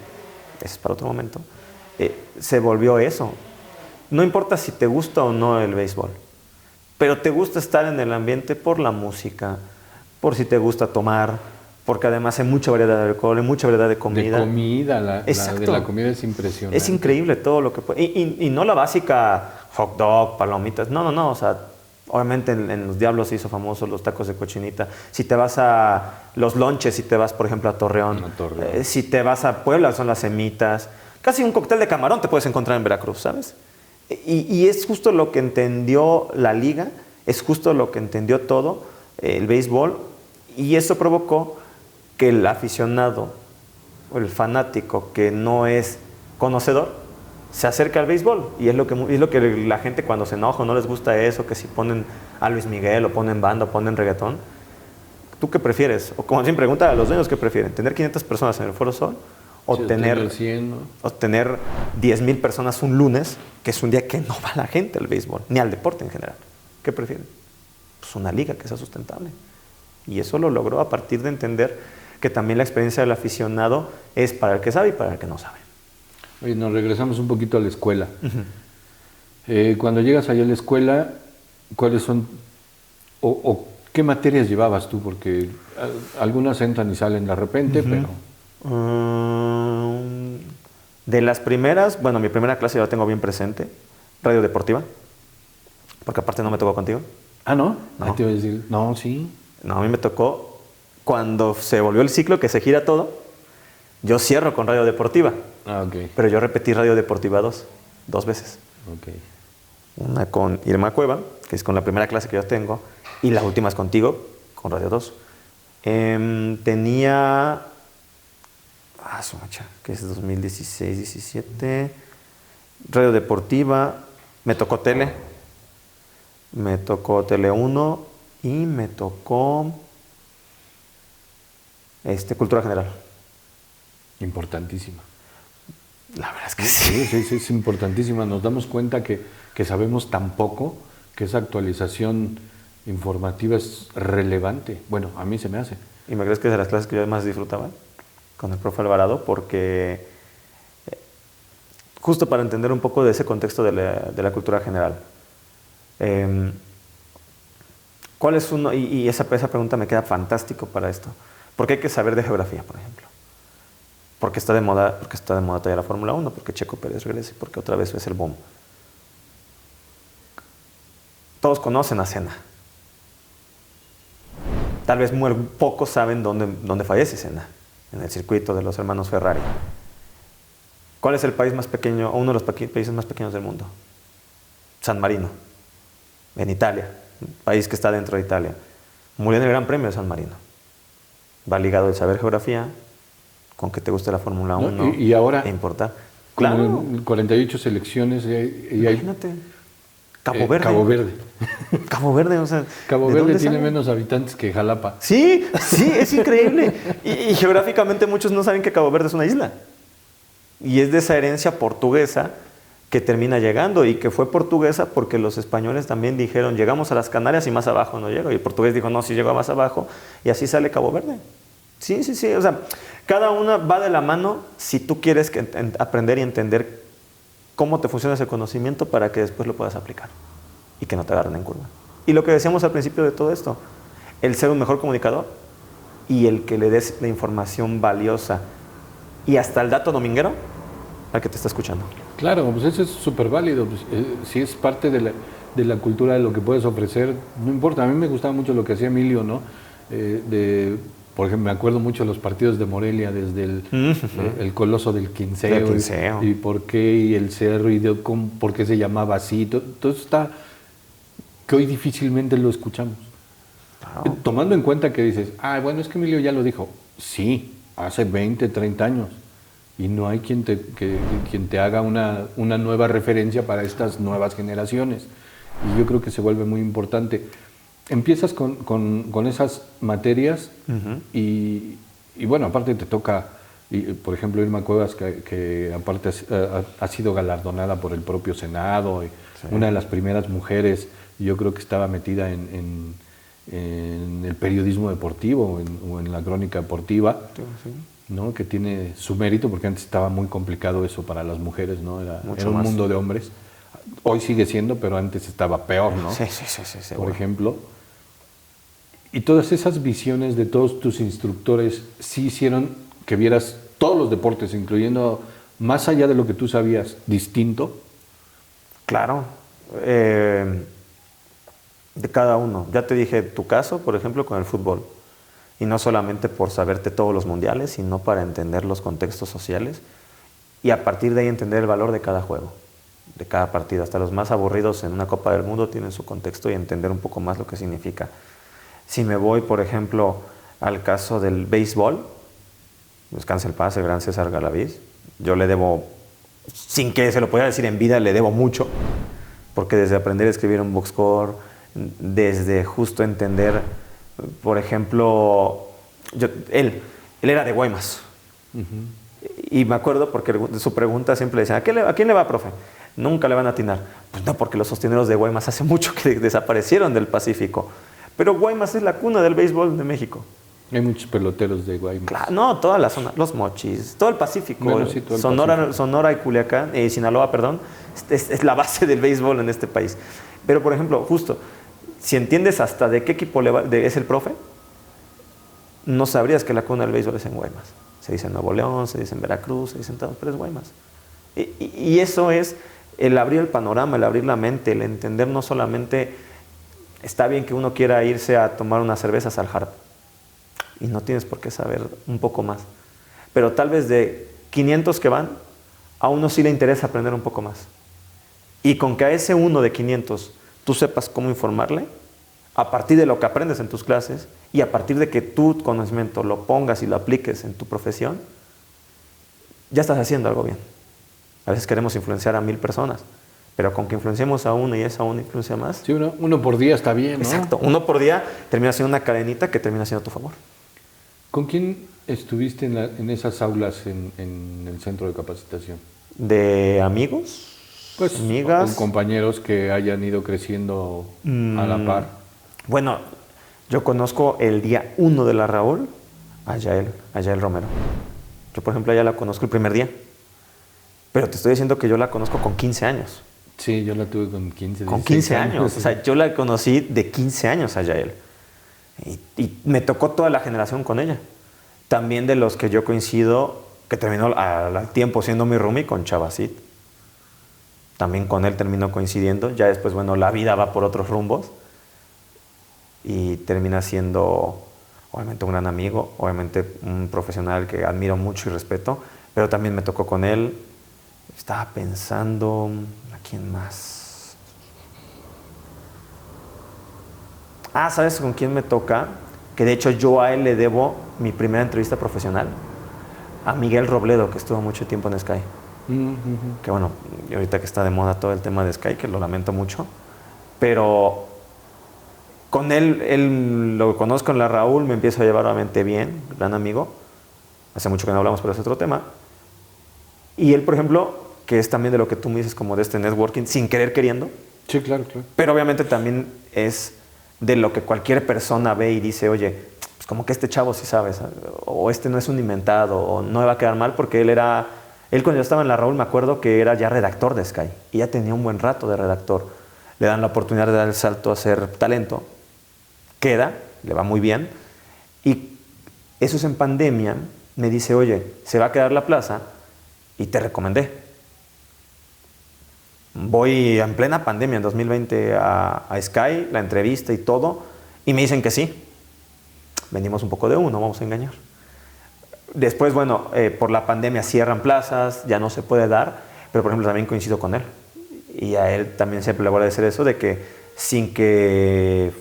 ese es para otro momento, se volvió eso. No importa si te gusta o no el béisbol, pero te gusta estar en el ambiente por la música, por si te gusta tomar, porque además hay mucha variedad de alcohol, hay mucha variedad de comida. De comida, Exacto. de la comida es impresionante. Es increíble todo lo que puede. Y no la básica hot dog, palomitas, no, o sea, obviamente en los Diablos se hizo famoso los tacos de cochinita. Si te vas a los lonches, si te vas, por ejemplo, a Torreón, si te vas a Puebla, son las semitas. Casi un cóctel de camarón te puedes encontrar en Veracruz, ¿sabes? Y es justo lo que entendió la liga, es justo lo que entendió todo el béisbol, y eso provocó que el aficionado o el fanático que no es conocedor se acerca al béisbol, y es lo que la gente cuando se enoja o no les gusta eso, que si ponen a Luis Miguel o ponen banda o ponen reggaetón, ¿tú qué prefieres? O como siempre pregunta a los dueños, ¿qué prefieren? ¿Tener 500 personas en el Foro Sol? O, sí, tener 100, ¿no? O tener 10,000 personas un lunes, que es un día que no va la gente al béisbol, ni al deporte en general. ¿Qué prefieren? Pues una liga que sea sustentable. Y eso lo logró a partir de entender que también la experiencia del aficionado es para el que sabe y para el que no sabe. Oye, nos regresamos un poquito a la escuela. Cuando llegas allá a la escuela, ¿cuáles son o qué materias llevabas tú? Porque algunas entran y salen de repente, pero... De las primeras, bueno, mi primera clase yo la tengo bien presente, radio deportiva, porque aparte no me tocó contigo. Ah, ¿no? No. Te iba a decir, no, sí. No, a mí me tocó cuando se volvió el ciclo que se gira todo, yo cierro con radio deportiva. Ah, ok. Pero yo repetí radio deportiva dos veces. Ok. Una con Irma Cueva, que es con la primera clase que yo tengo, y la última es contigo, con Radio 2. Tenía... que es 2016, 17. Radio deportiva. Me tocó tele 1 y me tocó cultura general. Importantísima. La verdad es que sí. Sí, es importantísima. Nos damos cuenta que sabemos tan poco que esa actualización informativa es relevante. Bueno, a mí se me hace. ¿Y me crees que es de las clases que yo más disfrutaba? Con el profe Alvarado, porque justo para entender un poco de ese contexto de la cultura general. ¿Cuál es uno? Y esa pregunta me queda fantástico para esto. ¿Por qué hay que saber de geografía, por ejemplo? Porque está de moda todavía la Fórmula 1, porque Checo Pérez regrese, porque otra vez es el boom. Todos conocen a Senna. Tal vez muy pocos saben dónde fallece Senna, en el circuito de los hermanos Ferrari. ¿Cuál es el país más pequeño, o uno de los países más pequeños del mundo? San Marino, en Italia, un país que está dentro de Italia. Murió en el Gran Premio de San Marino. Va ligado el saber geografía con que te guste la Fórmula 1. ¿No? Y ahora, importa. Claro. 48 selecciones imagínate. Cabo Verde. Cabo Verde. Cabo Verde, o sea. Cabo Verde tiene menos habitantes que Jalapa. Sí, es increíble. Y geográficamente muchos no saben que Cabo Verde es una isla. Y es de esa herencia portuguesa que termina llegando, y que fue portuguesa porque los españoles también dijeron, llegamos a las Canarias y más abajo no llego. Y el portugués dijo, no, sí llegó más abajo, y así sale Cabo Verde. Sí, o sea, cada una va de la mano si tú quieres aprender y entender cómo te funciona ese conocimiento para que después lo puedas aplicar y que no te agarren en curva. Y lo que decíamos al principio de todo esto, el ser un mejor comunicador y el que le des la información valiosa y hasta el dato dominguero al que te está escuchando. Claro, pues eso es súper válido. Pues, si es parte de la cultura de lo que puedes ofrecer, no importa. A mí me gustaba mucho lo que hacía Emilio, ¿no? De por ejemplo, me acuerdo mucho de los partidos de Morelia, desde el Coloso del Quinceo, y por qué, y el Cerro, y por qué se llamaba así. Todo está que hoy difícilmente lo escuchamos. Claro. Tomando en cuenta que dices, bueno, es que Emilio ya lo dijo. Sí, hace 20, 30 años. Y no hay quien te haga una nueva referencia para estas nuevas generaciones. Y yo creo que se vuelve muy importante. Empiezas con esas materias y bueno, aparte te toca, por ejemplo, Irma Cuevas, que aparte ha sido galardonada por el propio Senado, y una de las primeras mujeres, yo creo que estaba metida en el periodismo deportivo o en la crónica deportiva, ¿no? Que tiene su mérito, porque antes estaba muy complicado eso para las mujeres, ¿no? Era un mundo de hombres. Hoy sigue siendo, pero antes estaba peor, ¿no? Sí, por ejemplo. Y todas esas visiones de todos tus instructores sí hicieron que vieras todos los deportes, incluyendo más allá de lo que tú sabías, distinto. Claro. De cada uno. Ya te dije tu caso, por ejemplo, con el fútbol. Y no solamente por saberte todos los mundiales, sino para entender los contextos sociales y a partir de ahí entender el valor de cada juego, de cada partido. Hasta los más aburridos en una Copa del Mundo tienen su contexto y entender un poco más lo que significa. Si me voy, por ejemplo, al caso del béisbol, descanse el paz, el gran César Galaviz, yo le debo, sin que se lo pudiera decir en vida, le debo mucho, porque desde aprender a escribir un box score, desde justo entender, por ejemplo, él era de Guaymas. Y me acuerdo porque su pregunta siempre decía, ¿a quién le va, profe? Nunca le van a atinar. Pues no, porque los sosteneros de Guaymas hace mucho que desaparecieron del Pacífico. Pero Guaymas es la cuna del béisbol de México. Hay muchos peloteros de Guaymas. Claro, no, toda la zona, los Mochis, todo el Pacífico. Bueno, sí, todo el Pacífico. Sonora y Culiacán, Sinaloa, perdón, es la base del béisbol en este país. Pero, por ejemplo, justo, si entiendes hasta de qué equipo es el profe, no sabrías que la cuna del béisbol es en Guaymas. Se dice en Nuevo León, se dice en Veracruz, se dice en todo, pero es Guaymas. Y eso es el abrir el panorama, el abrir la mente, el entender no solamente... Está bien que uno quiera irse a tomar unas cervezas al Harp y no tienes por qué saber un poco más. Pero tal vez de 500 que van, a uno sí le interesa aprender un poco más. Y con que a ese uno de 500 tú sepas cómo informarle, a partir de lo que aprendes en tus clases y a partir de que tu conocimiento lo pongas y lo apliques en tu profesión, ya estás haciendo algo bien. A veces queremos influenciar a 1000 personas. Pero con que influenciemos a uno y esa una influencia más. Sí, uno por día está bien, ¿no? Exacto, uno por día termina siendo una cadenita que termina siendo a tu favor. ¿Con quién estuviste en esas aulas en el centro de capacitación? ¿De amigos? Pues amigas. Con compañeros que hayan ido creciendo a la par. Bueno, yo conozco el día 1 de la Raúl a Yael Romero. Yo, por ejemplo, ya la conozco el primer día. Pero te estoy diciendo que yo la conozco con 15 años. Sí, yo la tuve con 15, con 15 años. O sea, yo la conocí de 15 años a Yael. Y me tocó toda la generación con ella. También de los que yo coincido, que terminó al tiempo siendo mi roomie, con Chavacit. También con él terminó coincidiendo. Ya después, bueno, la vida va por otros rumbos. Y termina siendo, obviamente, un gran amigo. Obviamente, un profesional que admiro mucho y respeto. Pero también me tocó con él. Estaba pensando, ¿a quién más? ¿Sabes con quién me toca? Que de hecho yo a él le debo mi primera entrevista profesional. A Miguel Robledo, que estuvo mucho tiempo en Sky. Que bueno, y ahorita que está de moda todo el tema de Sky, que lo lamento mucho. Pero con él lo conozco en la Raúl, me empiezo a llevar obviamente bien, gran amigo. Hace mucho que no hablamos, pero es otro tema. Y él, por ejemplo, que es también de lo que tú me dices, como de este networking, sin querer queriendo. Sí, claro, claro. Pero obviamente también es de lo que cualquier persona ve y dice, oye, pues como que este chavo sí sabe, o este no es un inventado, o no me va a quedar mal, porque él cuando yo estaba en la Raúl, me acuerdo que era ya redactor de Sky, y ya tenía un buen rato de redactor. Le dan la oportunidad de dar el salto a ser talento, queda, le va muy bien, y eso es en pandemia, me dice, oye, se va a quedar la plaza, y te recomendé. Voy en plena pandemia, en 2020, a Sky, la entrevista y todo, y me dicen que sí. vendimos un poco de uno, vamos a engañar. Después, bueno, por la pandemia cierran plazas, ya no se puede dar, pero por ejemplo también coincido con él. Y a él también siempre le voy a decir eso, de que sin que,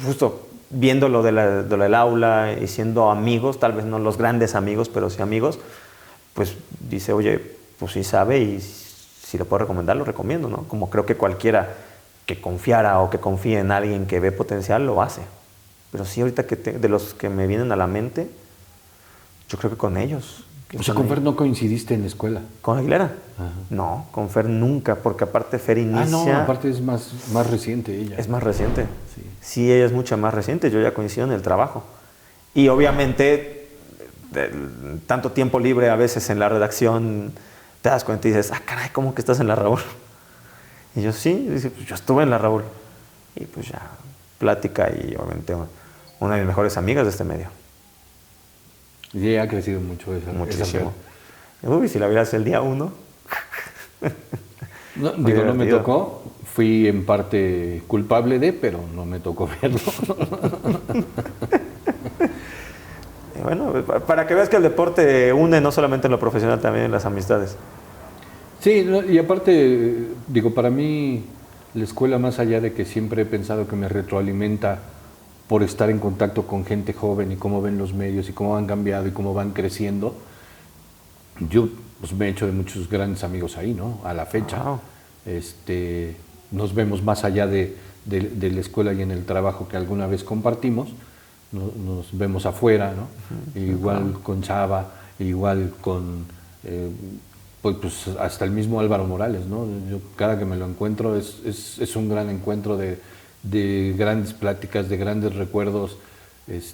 justo viendo lo del aula y siendo amigos, tal vez no los grandes amigos, pero sí amigos, pues dice, oye, pues sí sabe y si lo puedo recomendar, lo recomiendo, ¿no? Como creo que cualquiera que confiara o que confíe en alguien que ve potencial, lo hace. Pero sí, ahorita de los que me vienen a la mente, yo creo que con ellos. O sea, con Fer no coincidiste en la escuela. ¿Con Aguilera? Ajá. No, con Fer nunca, porque aparte Fer inicia... no, aparte es más reciente ella. Es más reciente. Sí. Sí, ella es mucho más reciente, yo ya coincido en el trabajo. Y obviamente, tanto tiempo libre a veces en la redacción, te das cuenta y dices, caray, ¿cómo que estás en la Raúl? Y yo, sí, dice, pues yo estuve en la Raúl. Y pues ya, plática y obviamente una de mis mejores amigas de este medio. Y ella ha crecido mucho esa. Muchísimo. Uy, si la vieras el día 1. No, digo, no me tocó. Fui en parte culpable pero no me tocó verlo. Bueno, para que veas que el deporte une no solamente en lo profesional, también en las amistades. Sí, y aparte, digo, para mí la escuela, más allá de que siempre he pensado que me retroalimenta por estar en contacto con gente joven y cómo ven los medios y cómo han cambiado y cómo van creciendo, yo pues, me he hecho de muchos grandes amigos ahí, ¿no? A la fecha. Wow. Nos vemos más allá de la escuela y en el trabajo que alguna vez compartimos, nos vemos afuera, ¿no? Igual con Chava, igual con pues hasta el mismo Álvaro Morales, ¿no? Yo cada que me lo encuentro es un gran encuentro de grandes pláticas, de grandes recuerdos.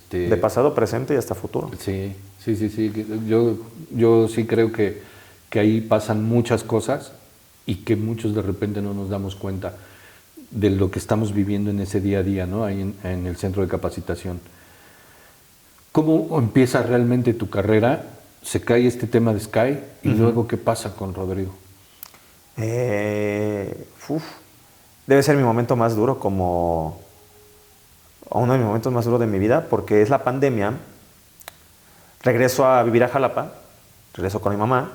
De pasado, presente y hasta futuro. Sí. Yo sí creo que ahí pasan muchas cosas y que muchos de repente no nos damos cuenta de lo que estamos viviendo en ese día a día, ¿no? Ahí en el centro de capacitación. ¿Cómo empieza realmente tu carrera? Se cae este tema de Sky y luego ¿qué pasa con Rodrigo? Debe ser mi momento más duro, uno de mis momentos más duros de mi vida, porque es la pandemia. Regreso a vivir a Jalapa, regreso con mi mamá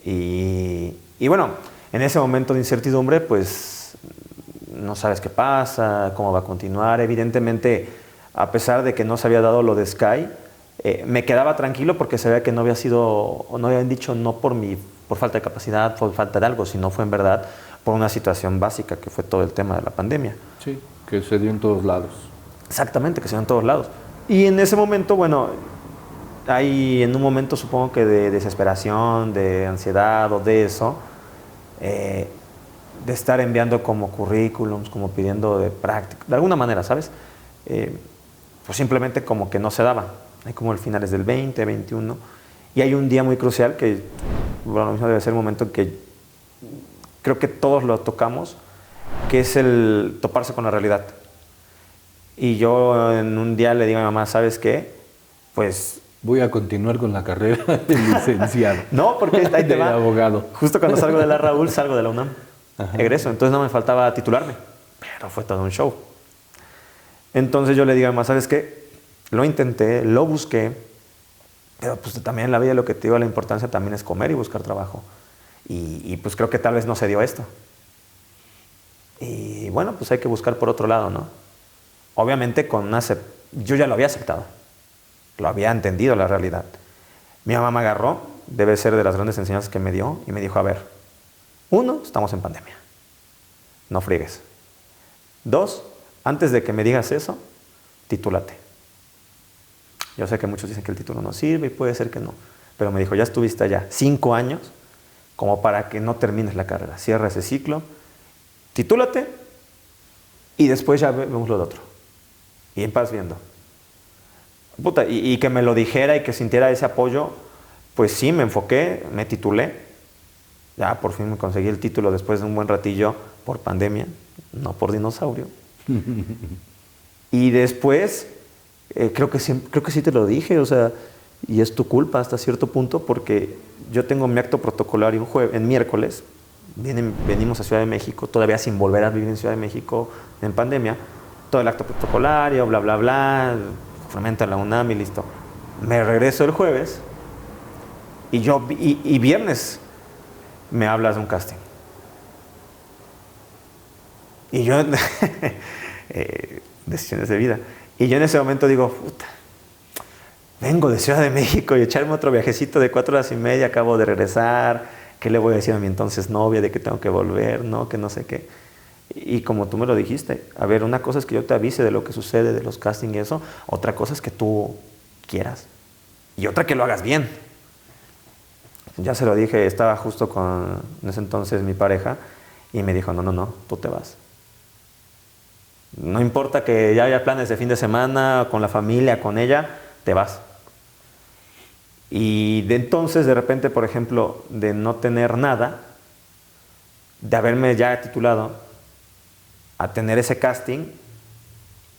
y bueno, en ese momento de incertidumbre, pues no sabes qué pasa, cómo va a continuar. Evidentemente, a pesar de que no se había dado lo de Sky, me quedaba tranquilo porque sabía que no habían dicho no por falta de capacidad, por falta de algo, sino fue en verdad por una situación básica que fue todo el tema de la pandemia. Sí, que se dio en todos lados. Exactamente, que se dio en todos lados. Y en ese momento, bueno, hay en un momento supongo que de desesperación, de ansiedad o de eso, de estar enviando como currículums, como pidiendo de práctica, de alguna manera, ¿sabes? Pues simplemente como que no se daba. Hay como el finales del 20, 21, y hay un día muy crucial que, bueno, lo mismo debe ser un momento en que creo que todos lo tocamos, que es el toparse con la realidad. Y yo en un día le digo a mi mamá, ¿sabes qué? Pues voy a continuar con la carrera de licenciado. No, porque ahí te va. Abogado. Justo cuando salgo de la Raúl, salgo de la UNAM. Ajá. Egreso, entonces no me faltaba titularme, pero fue todo un show. Entonces yo le digo a mi mamá, ¿sabes qué? Lo intenté, lo busqué, pero pues también en la vida lo que te digo, la importancia también es comer y buscar trabajo. Y pues creo que tal vez no se dio esto. Y bueno, pues hay que buscar por otro lado, ¿no? Obviamente yo ya lo había aceptado, lo había entendido la realidad. Mi mamá me agarró, debe ser de las grandes enseñanzas que me dio, y me dijo, a ver, 1, estamos en pandemia, no friegues. 2, antes de que me digas eso, titúlate. Yo sé que muchos dicen que el título no sirve y puede ser que no, pero me dijo, ya estuviste allá 5 años como para que no termines la carrera. Cierra ese ciclo, titúlate y después ya vemos lo de otro. Y en paz viendo. Puta, y que me lo dijera y que sintiera ese apoyo, pues sí, me enfoqué, me titulé. Ya por fin me conseguí el título después de un buen ratillo por pandemia, no por dinosaurio. Y después, creo que sí te lo dije, o sea, y es tu culpa hasta cierto punto, porque yo tengo mi acto protocolario en miércoles, venimos a Ciudad de México, todavía sin volver a vivir en Ciudad de México en pandemia, todo el acto protocolario, bla, bla, bla, fragmento a la UNAM y listo. Me regreso el jueves y viernes me hablas de un casting. Y yo, decisiones de vida. Y yo en ese momento digo, puta, vengo de Ciudad de México y echarme otro viajecito de 4 horas y media, acabo de regresar, ¿qué le voy a decir a mi entonces novia de que tengo que volver? No, que no sé qué. Y como tú me lo dijiste, a ver, una cosa es que yo te avise de lo que sucede, de los castings y eso, otra cosa es que tú quieras. Y otra que lo hagas bien. Ya se lo dije, estaba justo con, en ese entonces, mi pareja, y me dijo, no, tú te vas. No importa que ya haya planes de fin de semana, con la familia, con ella, te vas. Y de entonces, de repente, por ejemplo, de no tener nada, de haberme ya titulado, a tener ese casting,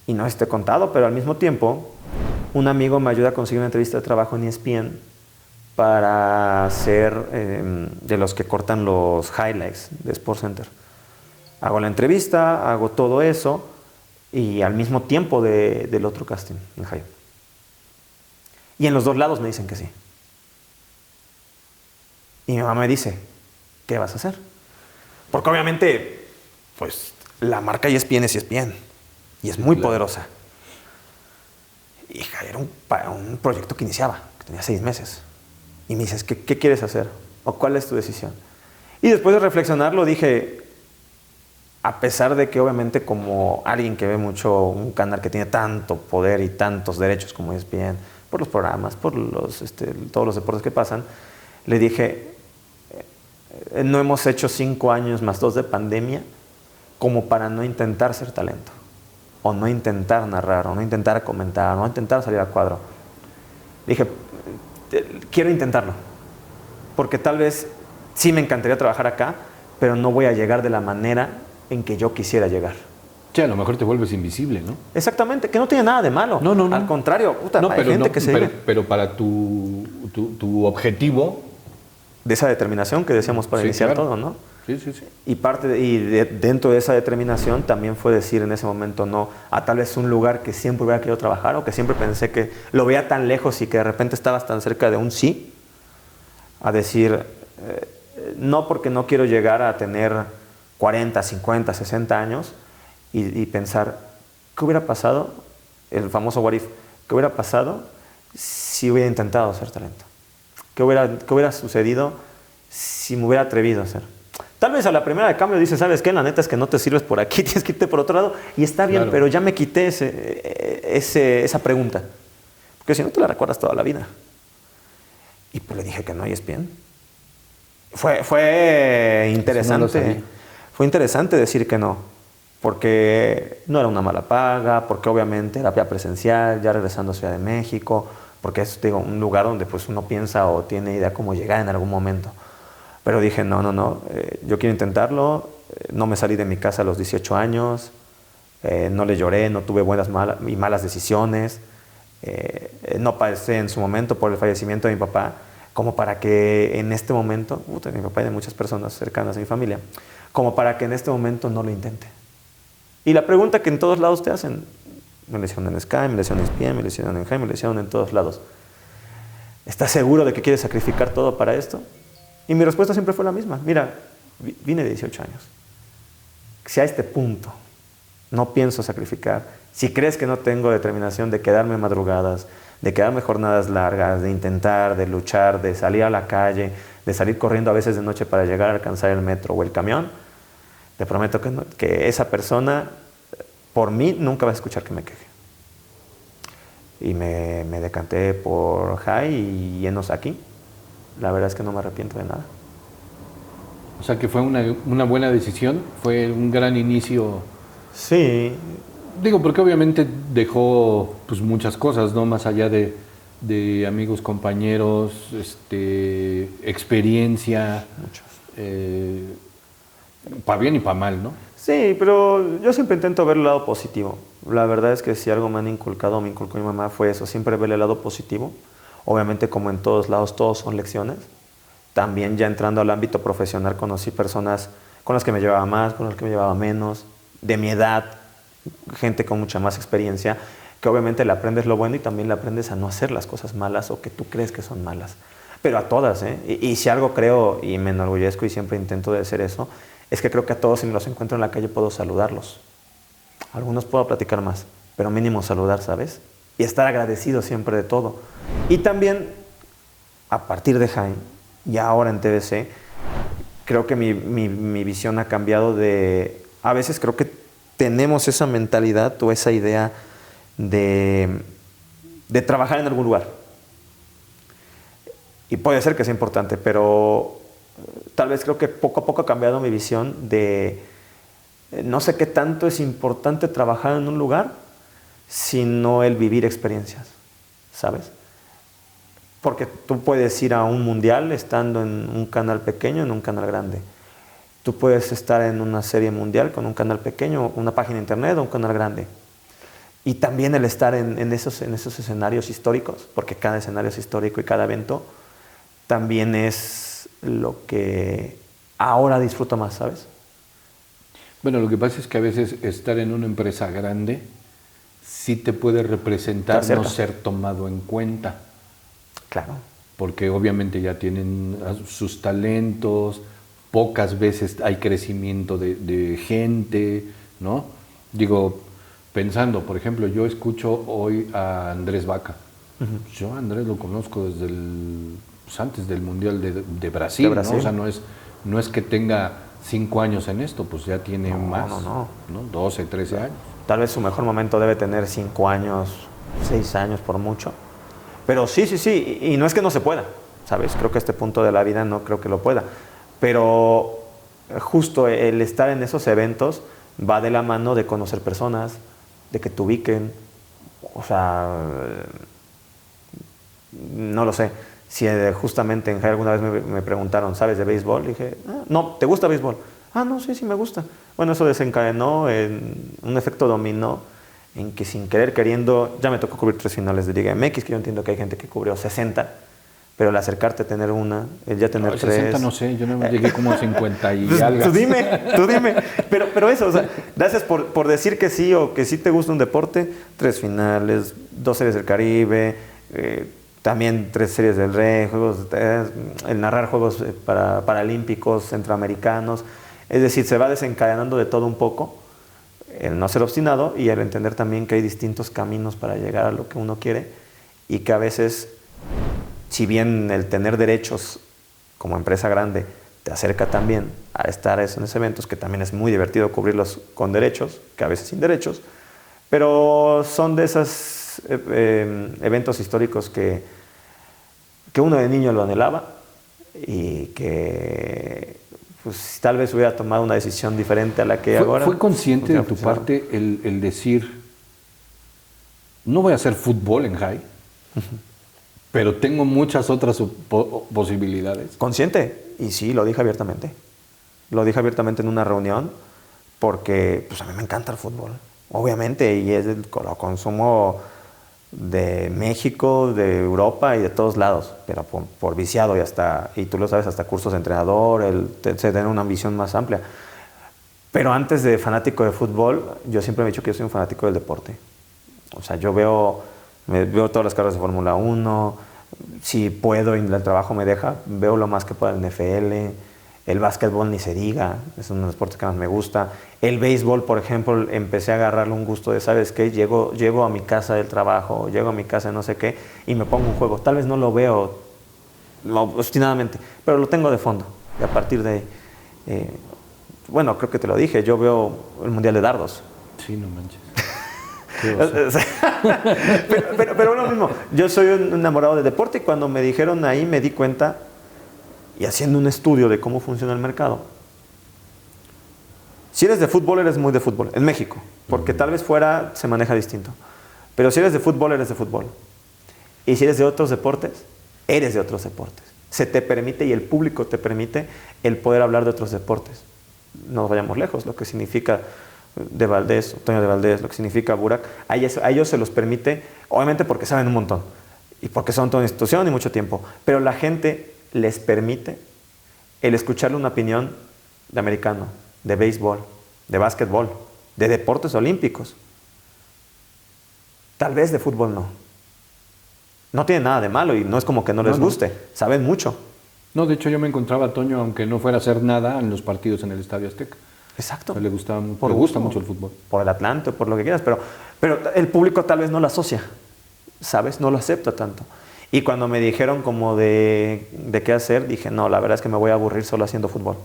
y no esté contado, pero al mismo tiempo, un amigo me ayuda a conseguir una entrevista de trabajo en ESPN para ser de los que cortan los highlights de SportsCenter. Hago la entrevista, hago todo eso, y al mismo tiempo del otro casting, en High. Y en los dos lados me dicen que sí. Y mi mamá me dice, ¿qué vas a hacer? Porque obviamente, pues, la marca ESPN es ESPN. Y es muy poderosa. Hija, era un proyecto que iniciaba, que tenía 6 meses. Y me dices, ¿qué quieres hacer? ¿O cuál es tu decisión? Y después de reflexionarlo dije, a pesar de que obviamente como alguien que ve mucho un canal que tiene tanto poder y tantos derechos como ESPN, por los programas, por todos los deportes que pasan, le dije, no hemos hecho 5 años más 2 de pandemia como para no intentar ser talento, o no intentar narrar, o no intentar comentar, o no intentar salir a cuadro. Dije, quiero intentarlo, porque tal vez sí me encantaría trabajar acá, pero no voy a llegar de la manera en que yo quisiera llegar. Sí, a lo mejor te vuelves invisible, ¿no? Exactamente, que no tiene nada de malo. No. Al contrario, puta, hay gente que se vive. Pero para tu objetivo... De esa determinación que decíamos para iniciar todo, ¿no? Sí. Y dentro de esa determinación también fue decir en ese momento no a tal vez un lugar que siempre hubiera querido trabajar o que siempre pensé que lo veía tan lejos y que de repente estabas tan cerca de un sí, a decir no, porque no quiero llegar a tener 40, 50, 60 años y pensar, ¿qué hubiera pasado? El famoso what if, ¿qué hubiera pasado si hubiera intentado ser talento? ¿Qué hubiera sucedido si me hubiera atrevido a hacer? Tal vez a la primera de cambio dices, ¿sabes qué? La neta es que no te sirves por aquí, tienes que irte por otro lado. Y está bien, claro. Pero ya me quité esa pregunta. Porque si no te la recuerdas toda la vida. Y pues le dije que no, y es bien. Fue interesante. No fue interesante decir que no. Porque no era una mala paga, porque obviamente era ya presencial, ya regresando a Ciudad de México, porque es, digo, un lugar donde pues uno piensa o tiene idea cómo llegar en algún momento. Pero dije, no, yo quiero intentarlo, no me salí de mi casa a los 18 años, no le lloré, no tuve buenas y malas decisiones, no pasé en su momento por el fallecimiento de mi papá, como para que en este momento, de mi papá y de muchas personas cercanas a mi familia, como para que en este momento no lo intente. Y la pregunta que en todos lados te hacen, me lesionan en Sky, me lesionan en ESPN, me lesionan en High, me lesionan en todos lados. ¿Estás seguro de que quieres sacrificar todo para esto? Y mi respuesta siempre fue la misma. Mira, vine de 18 años. Si a este punto no pienso sacrificar, si crees que no tengo determinación de quedarme madrugadas, de quedarme jornadas largas, de intentar, de luchar, de salir a la calle, de salir corriendo a veces de noche para llegar a alcanzar el metro o el camión, te prometo que esa persona, por mí, nunca va a escuchar que me queje. Y me decanté por High y llenos aquí. La verdad es que no me arrepiento de nada. O sea que fue una buena decisión, fue un gran inicio. Sí. Digo, porque obviamente dejó pues muchas cosas, ¿no? Más allá de amigos, compañeros, experiencia. Muchos. Para bien y para mal, ¿no? Sí, pero yo siempre intento ver el lado positivo. La verdad es que si algo me han inculcado, me inculcó mi mamá, fue eso, siempre ver el lado positivo. Obviamente, como en todos lados, todos son lecciones. También ya entrando al ámbito profesional, conocí personas con las que me llevaba más, con las que me llevaba menos, de mi edad, gente con mucha más experiencia, que obviamente le aprendes lo bueno y también le aprendes a no hacer las cosas malas o que tú crees que son malas. Pero a todas, ¿eh? Y si algo creo, y me enorgullezco y siempre intento de hacer eso, es que creo que a todos, si me los encuentro en la calle, puedo saludarlos. A algunos puedo platicar más, pero mínimo saludar, ¿sabes? Y estar agradecido siempre de todo. Y también, a partir de Jaime, y ahora en TBC, creo que mi visión ha cambiado de... A veces creo que tenemos esa mentalidad o esa idea de trabajar en algún lugar. Y puede ser que sea importante, pero tal vez creo que poco a poco ha cambiado mi visión de no sé qué tanto es importante trabajar en un lugar, sino el vivir experiencias, ¿sabes? Porque tú puedes ir a un mundial estando en un canal pequeño, en un canal grande. Tú puedes estar en una serie mundial con un canal pequeño, una página de internet o un canal grande. Y también el estar en esos escenarios históricos, porque cada escenario es histórico y cada evento también es lo que ahora disfruto más, ¿sabes? Bueno, lo que pasa es que a veces estar en una empresa grande sí te puede representar no ser tomado en cuenta. Claro. Porque obviamente ya tienen sus talentos, pocas veces hay crecimiento de gente, ¿no? Digo, pensando, por ejemplo, yo escucho hoy a Andrés Vaca. Yo a Andrés lo conozco desde antes del Mundial de Brasil, ¿no? O sea, no es que tenga 5 años en esto, pues ya tiene más, ¿no? 12, 13 años. Tal vez su mejor momento debe tener 5 años, 6 años por mucho. Pero sí, y no es que no se pueda, ¿sabes? Creo que a este punto de la vida no creo que lo pueda. Pero justo el estar en esos eventos va de la mano de conocer personas, de que te ubiquen, o sea, no lo sé. Si justamente en Jai alguna vez me preguntaron, ¿sabes de béisbol? Dije, no, ¿te gusta béisbol? No, sí me gusta. Bueno, eso desencadenó en un efecto dominó en que sin querer queriendo, ya me tocó cubrir 3 finales de Liga MX, que yo entiendo que hay gente que cubrió 60, pero el acercarte a tener una, el ya tener 3... 60 no sé, yo no llegué como a 50 y algo. Tú dime. Pero eso, o sea, gracias por decir que sí o que sí te gusta un deporte, 3 finales, 2 series del Caribe, también 3 series del Rey, el narrar juegos paralímpicos, centroamericanos, es decir, se va desencadenando de todo un poco, el no ser obstinado y el entender también que hay distintos caminos para llegar a lo que uno quiere y que a veces, si bien el tener derechos como empresa grande te acerca también a estar en esos eventos, que también es muy divertido cubrirlos con derechos, que a veces sin derechos, pero son de esos eventos históricos que uno de niño lo anhelaba y que pues, tal vez hubiera tomado una decisión diferente a la que ahora. ¿Fue consciente de tu parte el decir, no voy a hacer fútbol en Jai, pero tengo muchas otras posibilidades? Consciente, y sí, lo dije abiertamente. Lo dije abiertamente en una reunión porque pues, a mí me encanta el fútbol, obviamente, y lo consumo de México, de Europa y de todos lados, pero por viciado y tú lo sabes, hasta cursos de entrenador, tener una ambición más amplia. Pero antes de fanático de fútbol, yo siempre me he dicho que yo soy un fanático del deporte. O sea, yo veo todas las carreras de Fórmula 1, si puedo y el trabajo me deja, veo lo más que pueda el NFL, el básquetbol ni se diga, es uno de los deportes que más me gusta. El béisbol, por ejemplo, empecé a agarrarle un gusto de, ¿sabes qué? Llego a mi casa del trabajo, llego a mi casa de no sé qué, y me pongo un juego. Tal vez no lo veo obstinadamente, pero lo tengo de fondo. Y a partir de bueno, creo que te lo dije, yo veo el Mundial de Dardos. Sí, no manches. pero lo mismo, yo soy un enamorado del deporte y cuando me dijeron ahí me di cuenta, y haciendo un estudio de cómo funciona el mercado, si eres de fútbol, eres muy de fútbol, en México, porque tal vez fuera se maneja distinto, pero si eres de fútbol, eres de fútbol, y si eres de otros deportes, eres de otros deportes, se te permite y el público te permite el poder hablar de otros deportes, no nos vayamos lejos, lo que significa de Valdés, Toño de Valdés, lo que significa Burak, a ellos se los permite, obviamente porque saben un montón, y porque son toda una institución y mucho tiempo, pero la gente les permite el escucharle una opinión de americano, de béisbol, de básquetbol, de deportes olímpicos. Tal vez de fútbol no. No tiene nada de malo y no es como que no les guste. Saben mucho. No, de hecho yo me encontraba a Toño, aunque no fuera a hacer nada, en los partidos en el Estadio Azteca. Exacto. A él le gusta Por mucho el fútbol. Por el Atlante, por lo que quieras, pero el público tal vez no lo asocia, ¿sabes? No lo acepta tanto. Y cuando me dijeron como de qué hacer, dije, no, la verdad es que me voy a aburrir solo haciendo fútbol,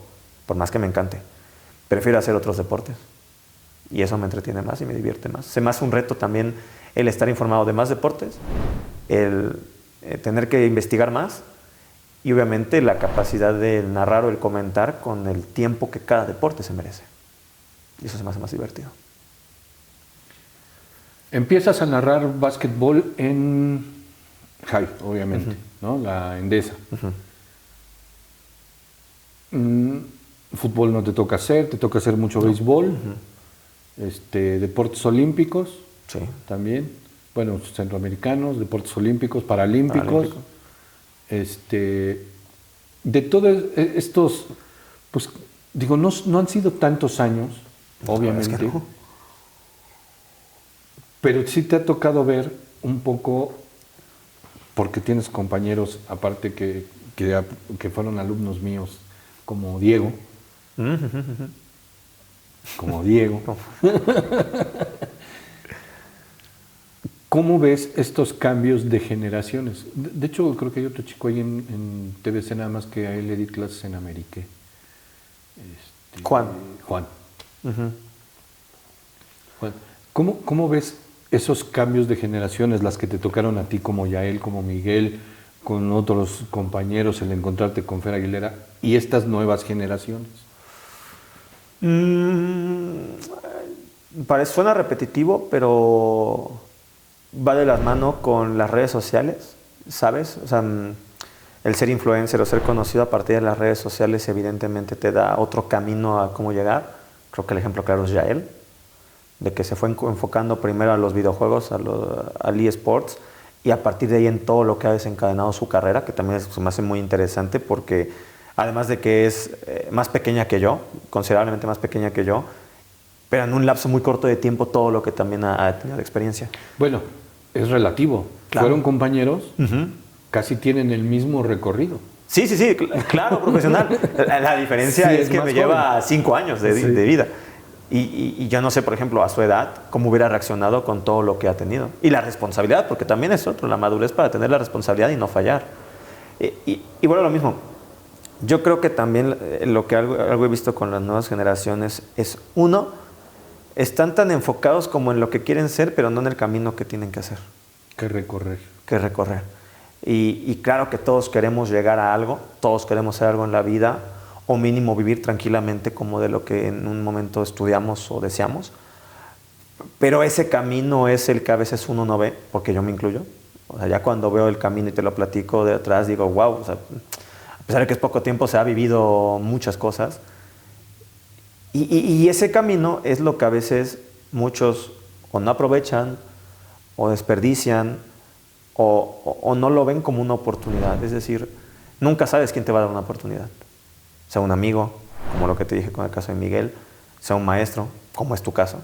por más que me encante. Prefiero hacer otros deportes. Y eso me entretiene más y me divierte más. Se me hace un reto también el estar informado de más deportes, el tener que investigar más y obviamente la capacidad de narrar o el comentar con el tiempo que cada deporte se merece. Y eso se me hace más divertido. Empiezas a narrar básquetbol en Jai, obviamente, ¿no? La Endesa. Fútbol no te toca hacer mucho béisbol, deportes olímpicos, Sí. también, bueno, centroamericanos, deportes olímpicos, paralímpicos. De todos estos, pues digo, no han sido tantos años, obviamente, Es que no. pero sí te ha tocado ver un poco, porque tienes compañeros, aparte que fueron alumnos míos, como Diego, ¿Cómo ves estos cambios de generaciones? De hecho, creo que hay otro chico ahí en TVC, nada más que a él le di clases en América. Juan. Juan. Juan. ¿Cómo ves esos cambios de generaciones, las que te tocaron a ti, como Yael, como Miguel, con otros compañeros, el encontrarte con Fer Aguilera, y estas nuevas generaciones? Suena repetitivo, pero va de la mano con las redes sociales, ¿sabes? O sea, el ser influencer o ser conocido a partir de las redes sociales evidentemente te da otro camino a cómo llegar. Creo que el ejemplo claro es Yael, de que se fue enfocando primero a los videojuegos, al eSports, y a partir de ahí en todo lo que ha desencadenado su carrera, que también se me hace muy interesante porque además de que es más pequeña que yo, considerablemente más pequeña que yo, pero en un lapso muy corto de tiempo todo lo que también ha tenido de experiencia. Bueno, es relativo. Claro. Fueron compañeros, casi tienen el mismo recorrido. Sí, claro, profesional. La diferencia es que me lleva 5 años de vida. Y yo no sé, por ejemplo, a su edad, cómo hubiera reaccionado con todo lo que ha tenido. Y la responsabilidad, porque también es otro, la madurez para tener la responsabilidad y no fallar. Y bueno, lo mismo. Yo creo que también lo que algo he visto con las nuevas generaciones es, uno, están tan enfocados como en lo que quieren ser, pero no en el camino que tienen que hacer. Que recorrer. Y claro que todos queremos llegar a algo, todos queremos hacer algo en la vida, o mínimo vivir tranquilamente como de lo que en un momento estudiamos o deseamos. Pero ese camino es el que a veces uno no ve, porque yo me incluyo. O sea, ya cuando veo el camino y te lo platico de atrás, digo, wow, o sea, a pesar de que es poco tiempo, se ha vivido muchas cosas. Y ese camino es lo que a veces muchos o no aprovechan, o desperdician, o no lo ven como una oportunidad. Es decir, nunca sabes quién te va a dar una oportunidad. Sea un amigo, como lo que te dije con el caso de Miguel, sea un maestro, como es tu caso.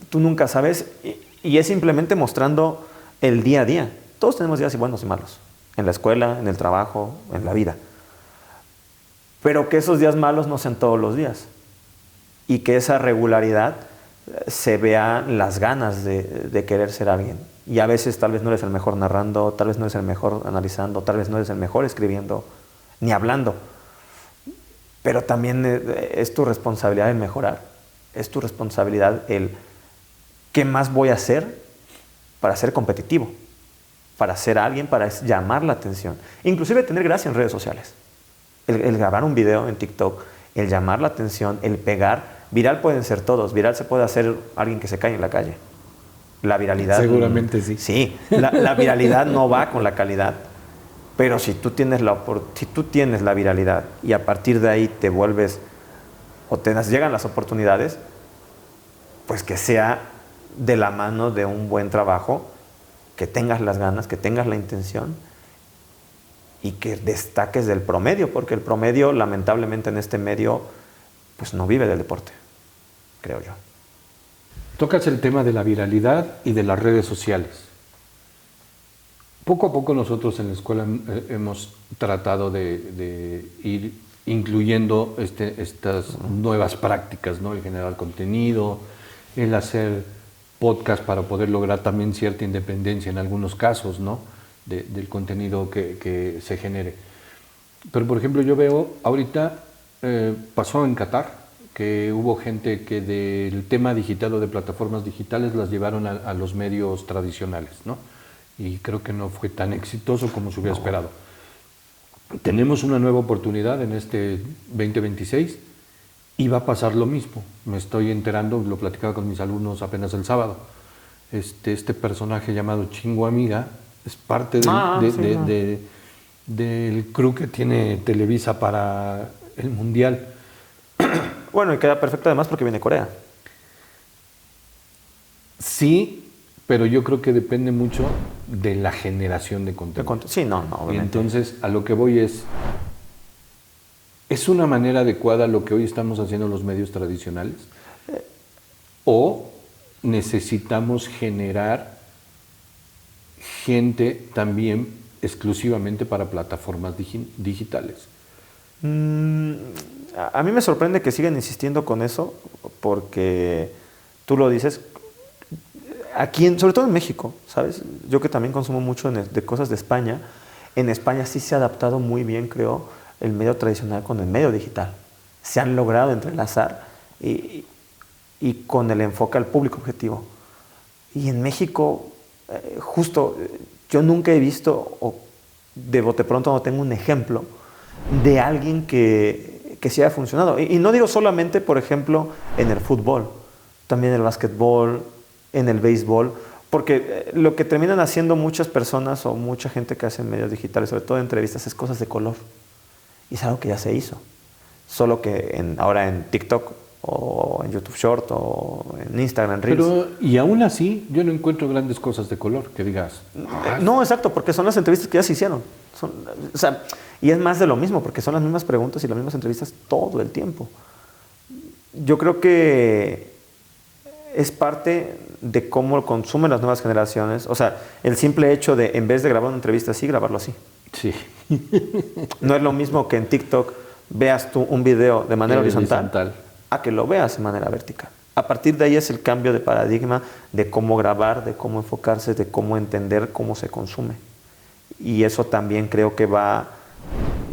Tú nunca sabes, y es simplemente mostrando el día a día. Todos tenemos días buenos y malos, en la escuela, en el trabajo, en la vida. Pero que esos días malos no sean todos los días. Y que esa regularidad se vean las ganas de querer ser alguien. Y a veces tal vez no eres el mejor narrando, tal vez no eres el mejor analizando, tal vez no eres el mejor escribiendo, ni hablando. Pero también es tu responsabilidad el mejorar. Es tu responsabilidad el qué más voy a hacer para ser competitivo, para ser alguien, para llamar la atención. Inclusive tener gracia en redes sociales. El grabar un video en TikTok, el llamar la atención, el pegar. Viral pueden ser todos. Viral se puede hacer alguien que se cae en la calle. La viralidad... Seguramente sí. Sí, la viralidad no va con la calidad. Pero si tú tienes la viralidad y a partir de ahí te vuelves o llegan las oportunidades, pues que sea de la mano de un buen trabajo, que tengas las ganas, que tengas la intención y que destaques del promedio, porque el promedio, lamentablemente en este medio, pues no vive del deporte, creo yo. Tocas el tema de la viralidad y de las redes sociales. Poco a poco nosotros en la escuela hemos tratado de ir incluyendo estas nuevas prácticas, ¿no? El generar contenido, el hacer podcast para poder lograr también cierta independencia en algunos casos, ¿no? Del contenido que se genere. Pero por ejemplo yo veo ahorita, pasó en Qatar, que hubo gente que del tema digital o de plataformas digitales las llevaron a los medios tradicionales, ¿no? Y creo que no fue tan exitoso como se hubiera esperado. Tenemos una nueva oportunidad en este 2026 y va a pasar lo mismo. Me estoy enterando, lo platicaba con mis alumnos apenas el sábado. Este personaje llamado Chingo Amiga es parte del crew que tiene Televisa para el Mundial. Bueno, y queda perfecto además porque viene Corea. Sí, pero yo creo que depende mucho de la generación de contenido. Sí, no, obviamente. Y entonces a lo que voy ¿es una manera adecuada lo que hoy estamos haciendo los medios tradicionales? ¿O necesitamos generar gente también exclusivamente para plataformas digitales? A mí me sorprende que sigan insistiendo con eso, porque tú lo dices, aquí, sobre todo en México, ¿sabes? Yo que también consumo mucho de cosas de España, en España sí se ha adaptado muy bien, creo, el medio tradicional con el medio digital. Se han logrado entrelazar y con el enfoque al público objetivo. Y en México, justo, yo nunca he visto, o de bote pronto no tengo un ejemplo, de alguien que sí haya funcionado. Y no digo solamente, por ejemplo, en el fútbol, también en el básquetbol, en el béisbol, porque lo que terminan haciendo muchas personas o mucha gente que hace en medios digitales, sobre todo en entrevistas, es cosas de color. Y es algo que ya se hizo. Solo que ahora en TikTok o en YouTube Short o en Instagram Reels. Pero, y aún así, yo no encuentro grandes cosas de color, que digas. No, exacto, porque son las entrevistas que ya se hicieron. O sea, y es más de lo mismo, porque son las mismas preguntas y las mismas entrevistas todo el tiempo. Yo creo que es parte de cómo consumen las nuevas generaciones. O sea, el simple hecho de, en vez de grabar una entrevista así, grabarlo así. Sí. No es lo mismo que en TikTok veas tú un video de manera horizontal a que lo veas de manera vertical. A partir de ahí es el cambio de paradigma de cómo grabar, de cómo enfocarse, de cómo entender cómo se consume. Y eso también creo que va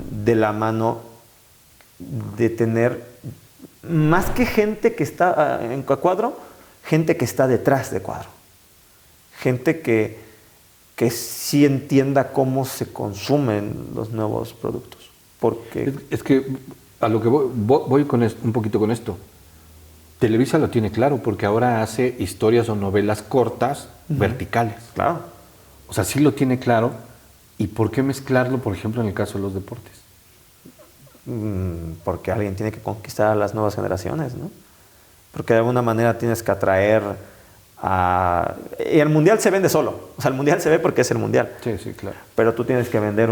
de la mano de tener más que gente que está en cuadro, gente que está detrás de cuadro. Gente que sí entienda cómo se consumen los nuevos productos. Porque es que a lo que voy con un poquito con esto. Televisa lo tiene claro porque ahora hace historias o novelas cortas, verticales. Claro. O sea, sí lo tiene claro. ¿Y por qué mezclarlo, por ejemplo, en el caso de los deportes? Porque alguien tiene que conquistar a las nuevas generaciones, ¿no? Porque de alguna manera tienes que atraer a... Y el Mundial se vende solo. O sea, el Mundial se ve porque es el Mundial. Sí, sí, claro. Pero tú tienes que vender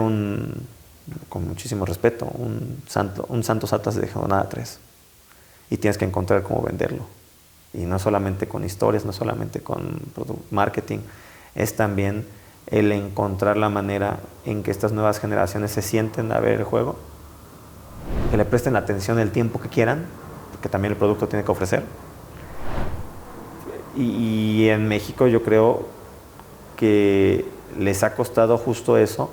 con muchísimo respeto, un Santos Atlas de jornada 3. Y tienes que encontrar cómo venderlo. Y no solamente con historias, no solamente con marketing, es también el encontrar la manera en que estas nuevas generaciones se sienten a ver el juego, que le presten la atención el tiempo que quieran, porque también el producto tiene que ofrecer. Y en México yo creo que les ha costado justo eso,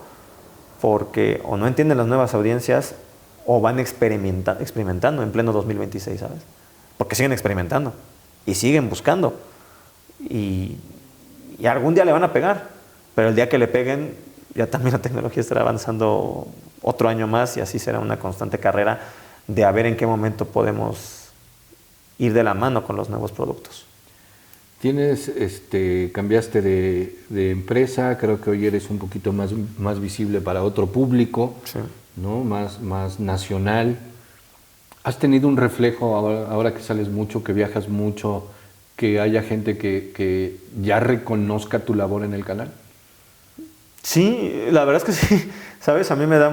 porque o no entienden las nuevas audiencias o van experimentando en pleno 2026, ¿sabes? Porque siguen experimentando y siguen buscando y algún día le van a pegar, pero el día que le peguen ya también la tecnología estará avanzando otro año más y así será una constante carrera de a ver en qué momento podemos ir de la mano con los nuevos productos. Cambiaste de empresa, creo que hoy eres un poquito más visible para otro público, sí, ¿no? Más nacional. ¿Has tenido un reflejo ahora que sales mucho, que viajas mucho, que haya gente que ya reconozca tu labor en el canal? Sí, la verdad es que sí. ¿Sabes? A mí me da...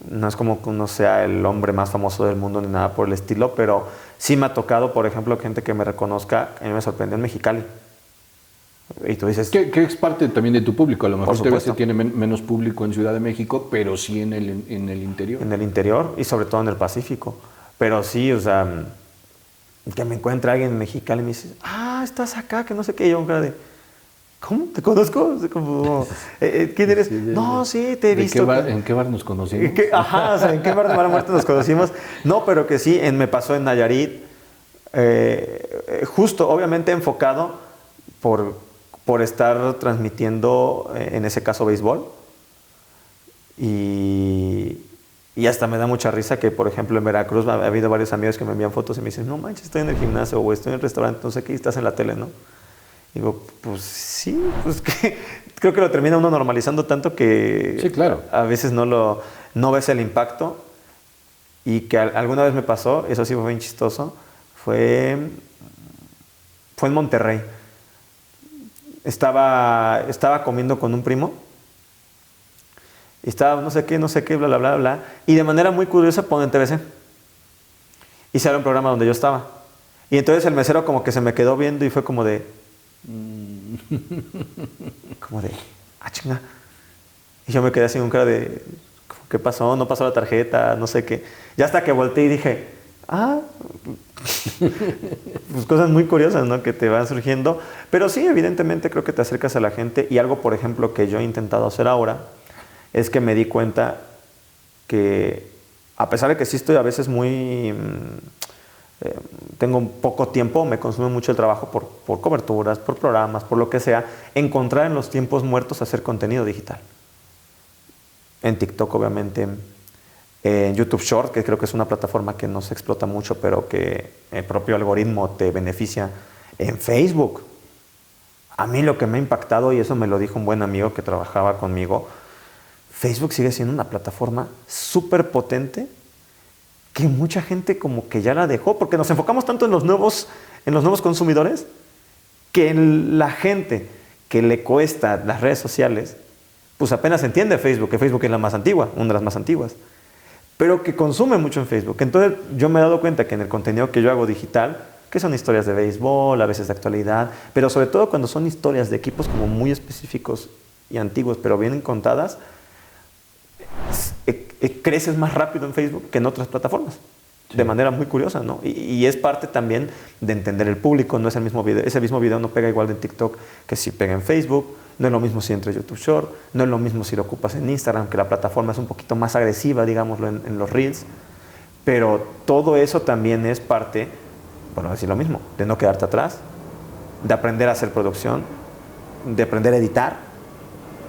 No es como que uno sea el hombre más famoso del mundo ni nada por el estilo, pero sí me ha tocado, por ejemplo, gente que me reconozca. A mí me sorprendió en Mexicali. Y tú dices... Que es parte también de tu público. A lo mejor supuesto. tiene menos público en Ciudad de México, pero sí en el interior. En el interior y sobre todo en el Pacífico. Pero sí, o sea, que me encuentre alguien en Mexicali y me dice, estás acá, que no sé qué. Y yo, cara de, ¿cómo? ¿Te conozco? O sea, como, ¿quién eres? Sí, no, sí, te he visto. ¿En qué bar nos conocimos? O sea, ¿en qué bar de Mala Muerte nos conocimos? No, pero que sí, me pasó en Nayarit, justo, obviamente enfocado por estar transmitiendo, en ese caso, béisbol. Y hasta me da mucha risa que, por ejemplo, en Veracruz ha habido varios amigos que me envían fotos y me dicen, no manches, estoy en el gimnasio o estoy en el restaurante, no sé qué, y estás en la tele, ¿no? Digo, pues sí, pues que creo que lo termina uno normalizando tanto que sí, claro. A veces no ves el impacto. Y que alguna vez me pasó, eso sí fue bien chistoso, fue en Monterrey. Estaba comiendo con un primo y estaba no sé qué, bla, bla, bla, bla. Y de manera muy curiosa ponen TVC. Y se abre un programa donde yo estaba. Y entonces el mesero como que se me quedó viendo y fue como de... chinga. Y yo me quedé así con cara de... ¿Qué pasó? No pasó la tarjeta, no sé qué. Ya hasta que volteé y dije... pues cosas muy curiosas, ¿no? Que te van surgiendo. Pero sí, evidentemente creo que te acercas a la gente. Y algo, por ejemplo, que yo he intentado hacer ahora... es que me di cuenta que a pesar de que sí estoy a veces muy... tengo poco tiempo, me consume mucho el trabajo por coberturas, por programas, por lo que sea, encontrar en los tiempos muertos hacer contenido digital. En TikTok, obviamente, en YouTube Short, que creo que es una plataforma que no se explota mucho, pero que el propio algoritmo te beneficia. En Facebook. A mí lo que me ha impactado, y eso me lo dijo un buen amigo que trabajaba conmigo, Facebook sigue siendo una plataforma súper potente que mucha gente como que ya la dejó, porque nos enfocamos tanto en los nuevos consumidores que la gente que le cuesta las redes sociales, pues apenas entiende Facebook, que Facebook es la más antigua, una de las más antiguas, pero que consume mucho en Facebook. Entonces yo me he dado cuenta que en el contenido que yo hago digital, que son historias de béisbol, a veces de actualidad, pero sobre todo cuando son historias de equipos como muy específicos y antiguos, pero bien contadas, creces más rápido en Facebook que en otras plataformas. Sí. De manera muy curiosa, ¿no? Y es parte también de entender el público. No es el mismo video. Ese mismo video no pega igual en TikTok que si pega en Facebook. No es lo mismo si entra en YouTube Short. No es lo mismo si lo ocupas en Instagram, que la plataforma es un poquito más agresiva, digámoslo, en los Reels. Pero todo eso también es parte, bueno, decir lo mismo, de no quedarte atrás, de aprender a hacer producción, de aprender a editar.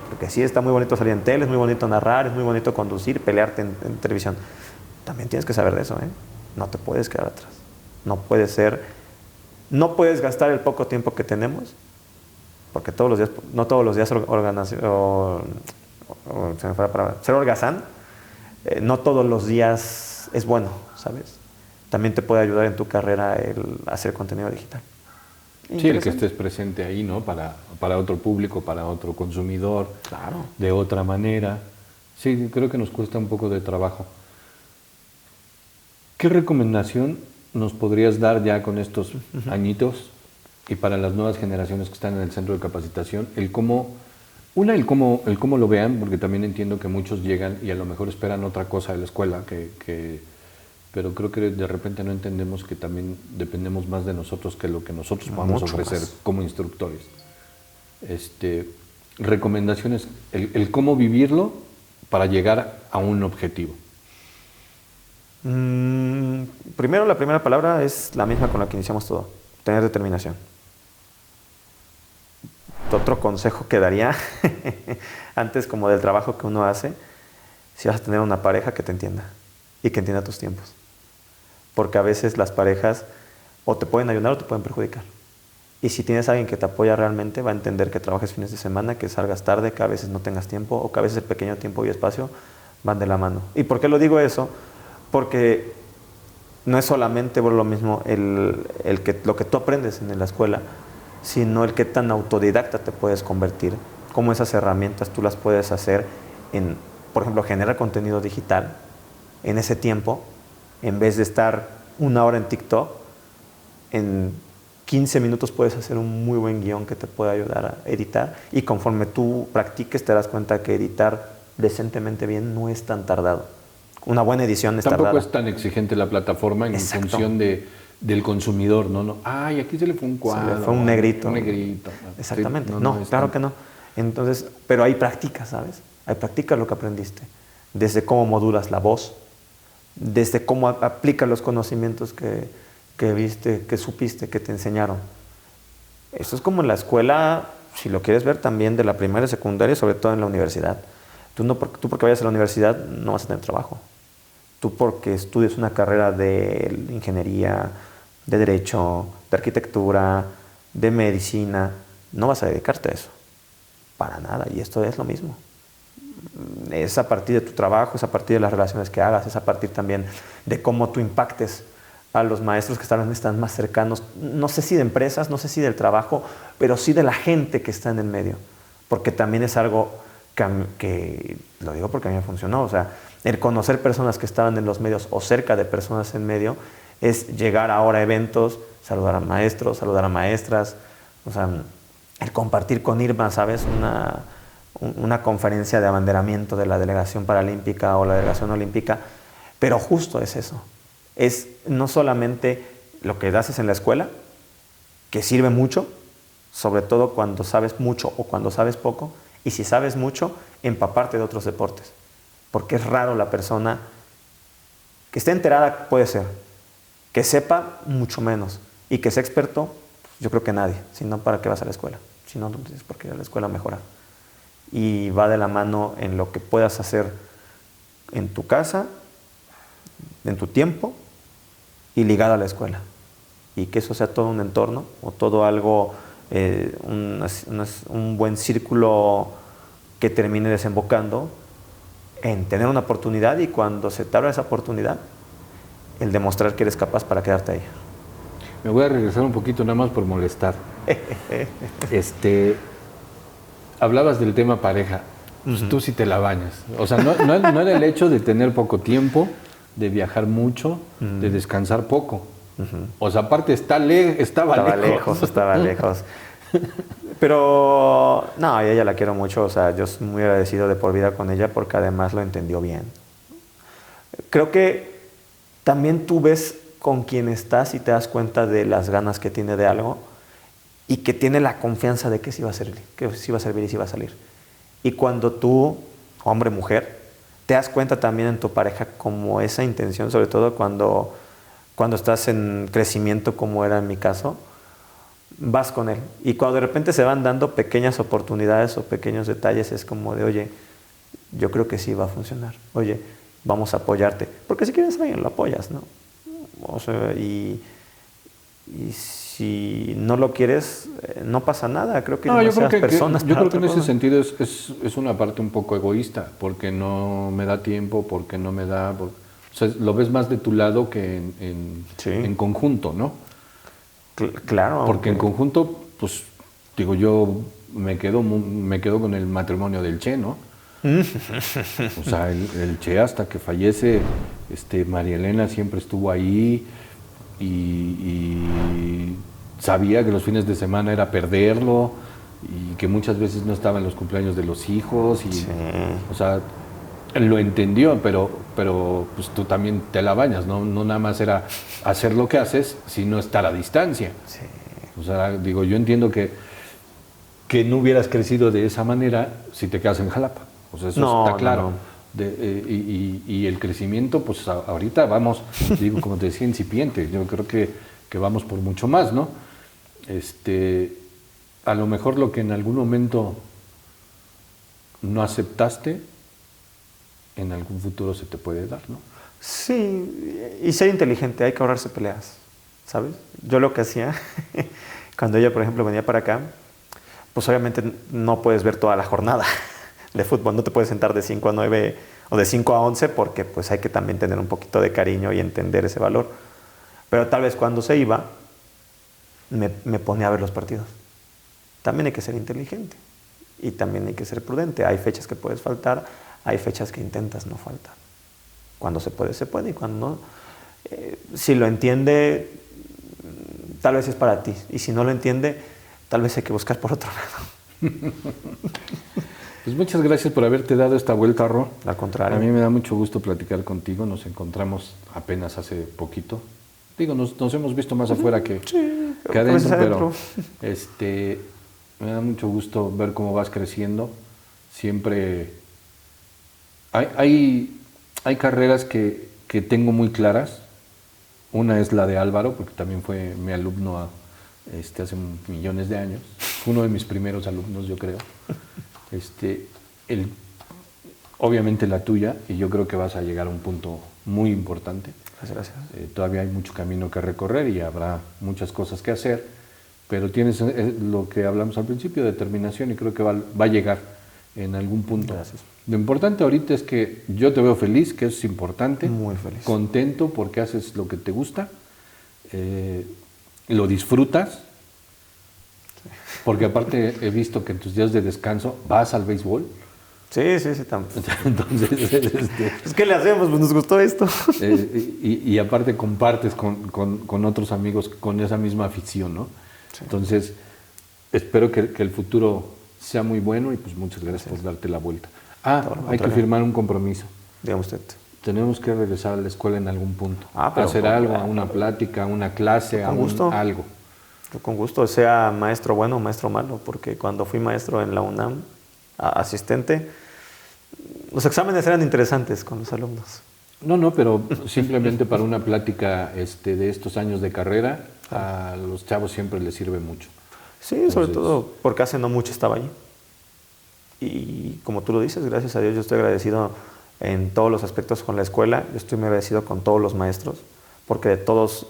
Porque sí, está muy bonito salir en tele, es muy bonito narrar, es muy bonito conducir, pelearte en televisión. También tienes que saber de eso, ¿eh? No te puedes quedar atrás. No puedes gastar el poco tiempo que tenemos, porque no todos los días ser holgazán, no todos los días es bueno, ¿sabes? También te puede ayudar en tu carrera el hacer contenido digital. Sí, el que estés presente ahí, ¿no? Para otro público, para otro consumidor. Claro. De otra manera. Sí, creo que nos cuesta un poco de trabajo. ¿Qué recomendación nos podrías dar ya con estos añitos y para las nuevas generaciones que están en el centro de capacitación? El cómo lo vean, porque también entiendo que muchos llegan y a lo mejor esperan otra cosa de la escuela, pero creo que de repente no entendemos que también dependemos más de nosotros que lo que nosotros podamos ofrecer como instructores. Recomendaciones, el cómo vivirlo para llegar a un objetivo. Primero, la primera palabra es la misma con la que iniciamos todo: tener determinación. Otro consejo que daría antes, como del trabajo que uno hace, si vas a tener una pareja que te entienda y que entienda tus tiempos. Porque a veces las parejas o te pueden ayudar o te pueden perjudicar. Y si tienes a alguien que te apoya realmente, va a entender que trabajes fines de semana, que salgas tarde, que a veces no tengas tiempo, o que a veces el pequeño tiempo y espacio van de la mano. ¿Y por qué lo digo eso? Porque no es solamente lo mismo lo que tú aprendes en la escuela, sino el que tan autodidacta te puedes convertir, cómo esas herramientas tú las puedes hacer en, por ejemplo, generar contenido digital en ese tiempo, en vez de estar una hora en TikTok, en 15 minutos puedes hacer un muy buen guión que te puede ayudar a editar, y conforme tú practiques te das cuenta que editar decentemente bien no es tan tardado. Una buena edición es Tampoco tardada. es tan exigente la plataforma en función del consumidor, ¿no? Ay, aquí se le fue un cuadro. Se le fue un negrito. Un negrito. Exactamente. Sí, No, claro que no. Entonces, pero ahí practicas, ¿sabes? Ahí practicas lo que aprendiste. Desde cómo modulas la voz, desde cómo aplicas los conocimientos que viste, que supiste, que te enseñaron. Esto es como en la escuela, si lo quieres ver también, de la primaria y secundaria, sobre todo en la universidad. Tú porque vayas a la universidad no vas a tener trabajo. Tú porque estudies una carrera de ingeniería, de derecho, de arquitectura, de medicina, no vas a dedicarte a eso. Para nada. Y esto es lo mismo. Es a partir de tu trabajo, es a partir de las relaciones que hagas, es a partir también de cómo tú impactes a los maestros que están más cercanos, no sé si de empresas, no sé si del trabajo, pero sí de la gente que está en el medio. Porque también es algo que lo digo porque a mí me funcionó. O sea, el conocer personas que estaban en los medios o cerca de personas en medio es llegar ahora a eventos, saludar a maestros, saludar a maestras, o sea, el compartir con Irma, ¿sabes? Una conferencia de abanderamiento de la delegación paralímpica o la delegación olímpica, pero justo es eso. Es no solamente lo que haces en la escuela, que sirve mucho, sobre todo cuando sabes mucho o cuando sabes poco, y si sabes mucho, empaparte de otros deportes. Porque es raro la persona que esté enterada, puede ser, que sepa mucho menos, y que sea experto, yo creo que nadie, si no, ¿para qué vas a la escuela? Si no, no tienes por qué ir a la escuela a mejorar. Y va de la mano en lo que puedas hacer en tu casa, en tu tiempo, y ligado a la escuela. Y que eso sea todo un entorno, o todo algo, un buen círculo que termine desembocando en tener una oportunidad, y cuando se te abra esa oportunidad, el demostrar que eres capaz para quedarte ahí. Me voy a regresar un poquito nada más por molestar. Hablabas del tema pareja. Pues tú sí te la bañas. O sea, no era el hecho de tener poco tiempo, de viajar mucho, de descansar poco. O sea, aparte estaba lejos. Estaba lejos. Pero, no, a ella la quiero mucho. O sea, yo soy muy agradecido de por vida con ella porque además lo entendió bien. Creo que también tú ves con quién estás y te das cuenta de las ganas que tiene de algo y que tiene la confianza de que sí va a servir, que sí va a servir y sí va a salir. Y cuando tú, hombre, mujer, te das cuenta también en tu pareja como esa intención, sobre todo cuando estás en crecimiento, como era en mi caso, vas con él. Y cuando de repente se van dando pequeñas oportunidades o pequeños detalles, es como de, oye, yo creo que sí va a funcionar. Oye, vamos a apoyarte. Porque si quieres a alguien, lo apoyas, ¿no? O sea, y si no lo quieres, no pasa nada. Creo que yo creo que en ese sentido es una parte un poco egoísta, porque no me da tiempo, porque no me da... o sea, lo ves más de tu lado que en conjunto, ¿no? Claro. Porque en conjunto, pues, digo, yo me quedo con el matrimonio del Che, ¿no? O sea, el Che hasta que fallece, María Elena siempre estuvo ahí y sabía que los fines de semana era perderlo y que muchas veces no estaba en los cumpleaños de los hijos y, o sea, lo entendió, pero pues tú también te la bañas, ¿no? No nada más era hacer lo que haces, sino estar a distancia. Sí. O sea, digo, yo entiendo que no hubieras crecido de esa manera si te quedas en Jalapa. O sea, eso está claro. No. Y el crecimiento, pues ahorita vamos, digo, como te decía, incipiente. Yo creo que vamos por mucho más, ¿no? A lo mejor lo que en algún momento no aceptaste, en algún futuro se te puede dar, ¿no? Sí, y ser inteligente, hay que ahorrarse peleas, ¿sabes? Yo lo que hacía, cuando ella, por ejemplo, venía para acá, pues obviamente no puedes ver toda la jornada de fútbol, no te puedes sentar de 5 a 9 o de 5 a 11 porque pues hay que también tener un poquito de cariño y entender ese valor. Pero tal vez cuando se iba, me ponía a ver los partidos. También hay que ser inteligente y también hay que ser prudente. Hay fechas que puedes faltar, hay fechas que intentas no faltar. Cuando se puede, y cuando no. Si lo entiende, tal vez es para ti. Y si no lo entiende, tal vez hay que buscar por otro lado. Pues muchas gracias por haberte dado esta vuelta, Ro. Al contrario. A mí me da mucho gusto platicar contigo. Nos encontramos apenas hace poquito. Digo, nos hemos visto más afuera que adentro, pero me da mucho gusto ver cómo vas creciendo. Siempre hay carreras que tengo muy claras. Una es la de Álvaro, porque también fue mi alumno hace millones de años. Fue uno de mis primeros alumnos, yo creo. Obviamente la tuya, y yo creo que vas a llegar a un punto muy importante. Gracias. Todavía hay mucho camino que recorrer y habrá muchas cosas que hacer, pero tienes lo que hablamos al principio, determinación, y creo que va a llegar en algún punto. Gracias. Lo importante ahorita es que yo te veo feliz, que eso es importante. Muy feliz. Contento porque haces lo que te gusta, lo disfrutas, porque aparte he visto que en tus días de descanso vas al béisbol. Sí, también. Entonces, pues, ¿qué le hacemos? Pues nos gustó esto. Y aparte compartes con otros amigos con esa misma afición, ¿no? Sí. Entonces, espero que el futuro sea muy bueno y pues muchas gracias por darte la vuelta. Hay que firmar un compromiso. Dígame usted. Tenemos que regresar a la escuela en algún punto. Pero hacer algo, una plática, una clase, algo. Yo con gusto, sea maestro bueno o maestro malo, porque cuando fui maestro en la UNAM, asistente, los exámenes eran interesantes con los alumnos. No, pero simplemente para una plática de estos años de carrera, a los chavos siempre les sirve mucho. Sí, entonces, sobre todo porque hace no mucho estaba allí. Y como tú lo dices, gracias a Dios yo estoy agradecido en todos los aspectos con la escuela, yo estoy muy agradecido con todos los maestros, porque de todos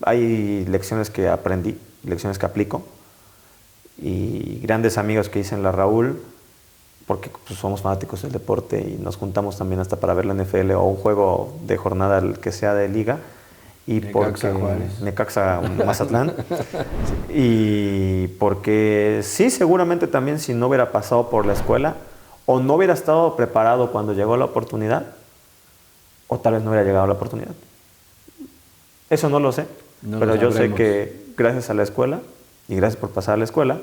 hay lecciones que aprendí, lecciones que aplico, y grandes amigos que hice en la Raúl, porque pues, somos fanáticos del deporte y nos juntamos también hasta para ver la NFL o un juego de jornada que sea de liga. Y Necaxa Mazatlán. Y porque sí, seguramente también si no hubiera pasado por la escuela o no hubiera estado preparado cuando llegó la oportunidad, o tal vez no hubiera llegado la oportunidad. Eso no lo sé, pero yo sé que gracias a la escuela y gracias por pasar a la escuela,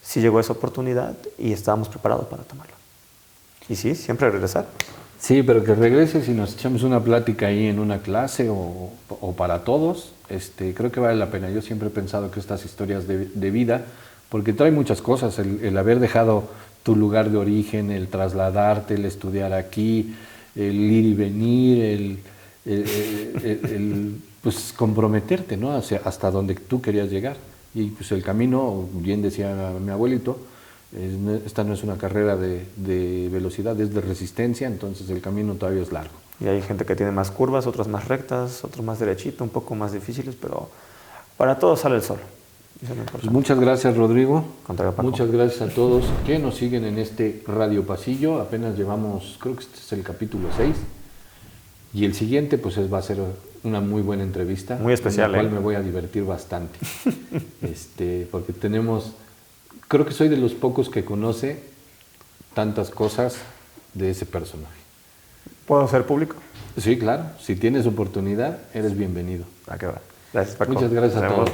sí llegó esa oportunidad y estábamos preparados para tomarla. Y sí, siempre regresar. Sí, pero que regreses y nos echamos una plática ahí en una clase o para todos, creo que vale la pena. Yo siempre he pensado que estas historias de vida, porque trae muchas cosas, el haber dejado tu lugar de origen, el trasladarte, el estudiar aquí, el ir y venir, pues comprometerte, ¿no? Hasta donde tú querías llegar. Y pues el camino, bien decía mi abuelito, esta no es una carrera de velocidad, es de resistencia, entonces el camino todavía es largo. Y hay gente que tiene más curvas, otras más rectas, otros más derechito, un poco más difíciles, pero para todos sale el sol. Pues muchas gracias, Rodrigo. Paco. Muchas gracias a todos que nos siguen en este Radio Pasillo. Apenas llevamos, creo que este es el capítulo 6. Y el siguiente pues va a ser una muy buena entrevista. Muy especial. En la cual me voy a divertir bastante. Porque creo que soy de los pocos que conoce tantas cosas de ese personaje. ¿Puedo ser público? Sí, claro. Si tienes oportunidad, eres bienvenido. ¿A qué va? Gracias, Paco. Muchas gracias a todos.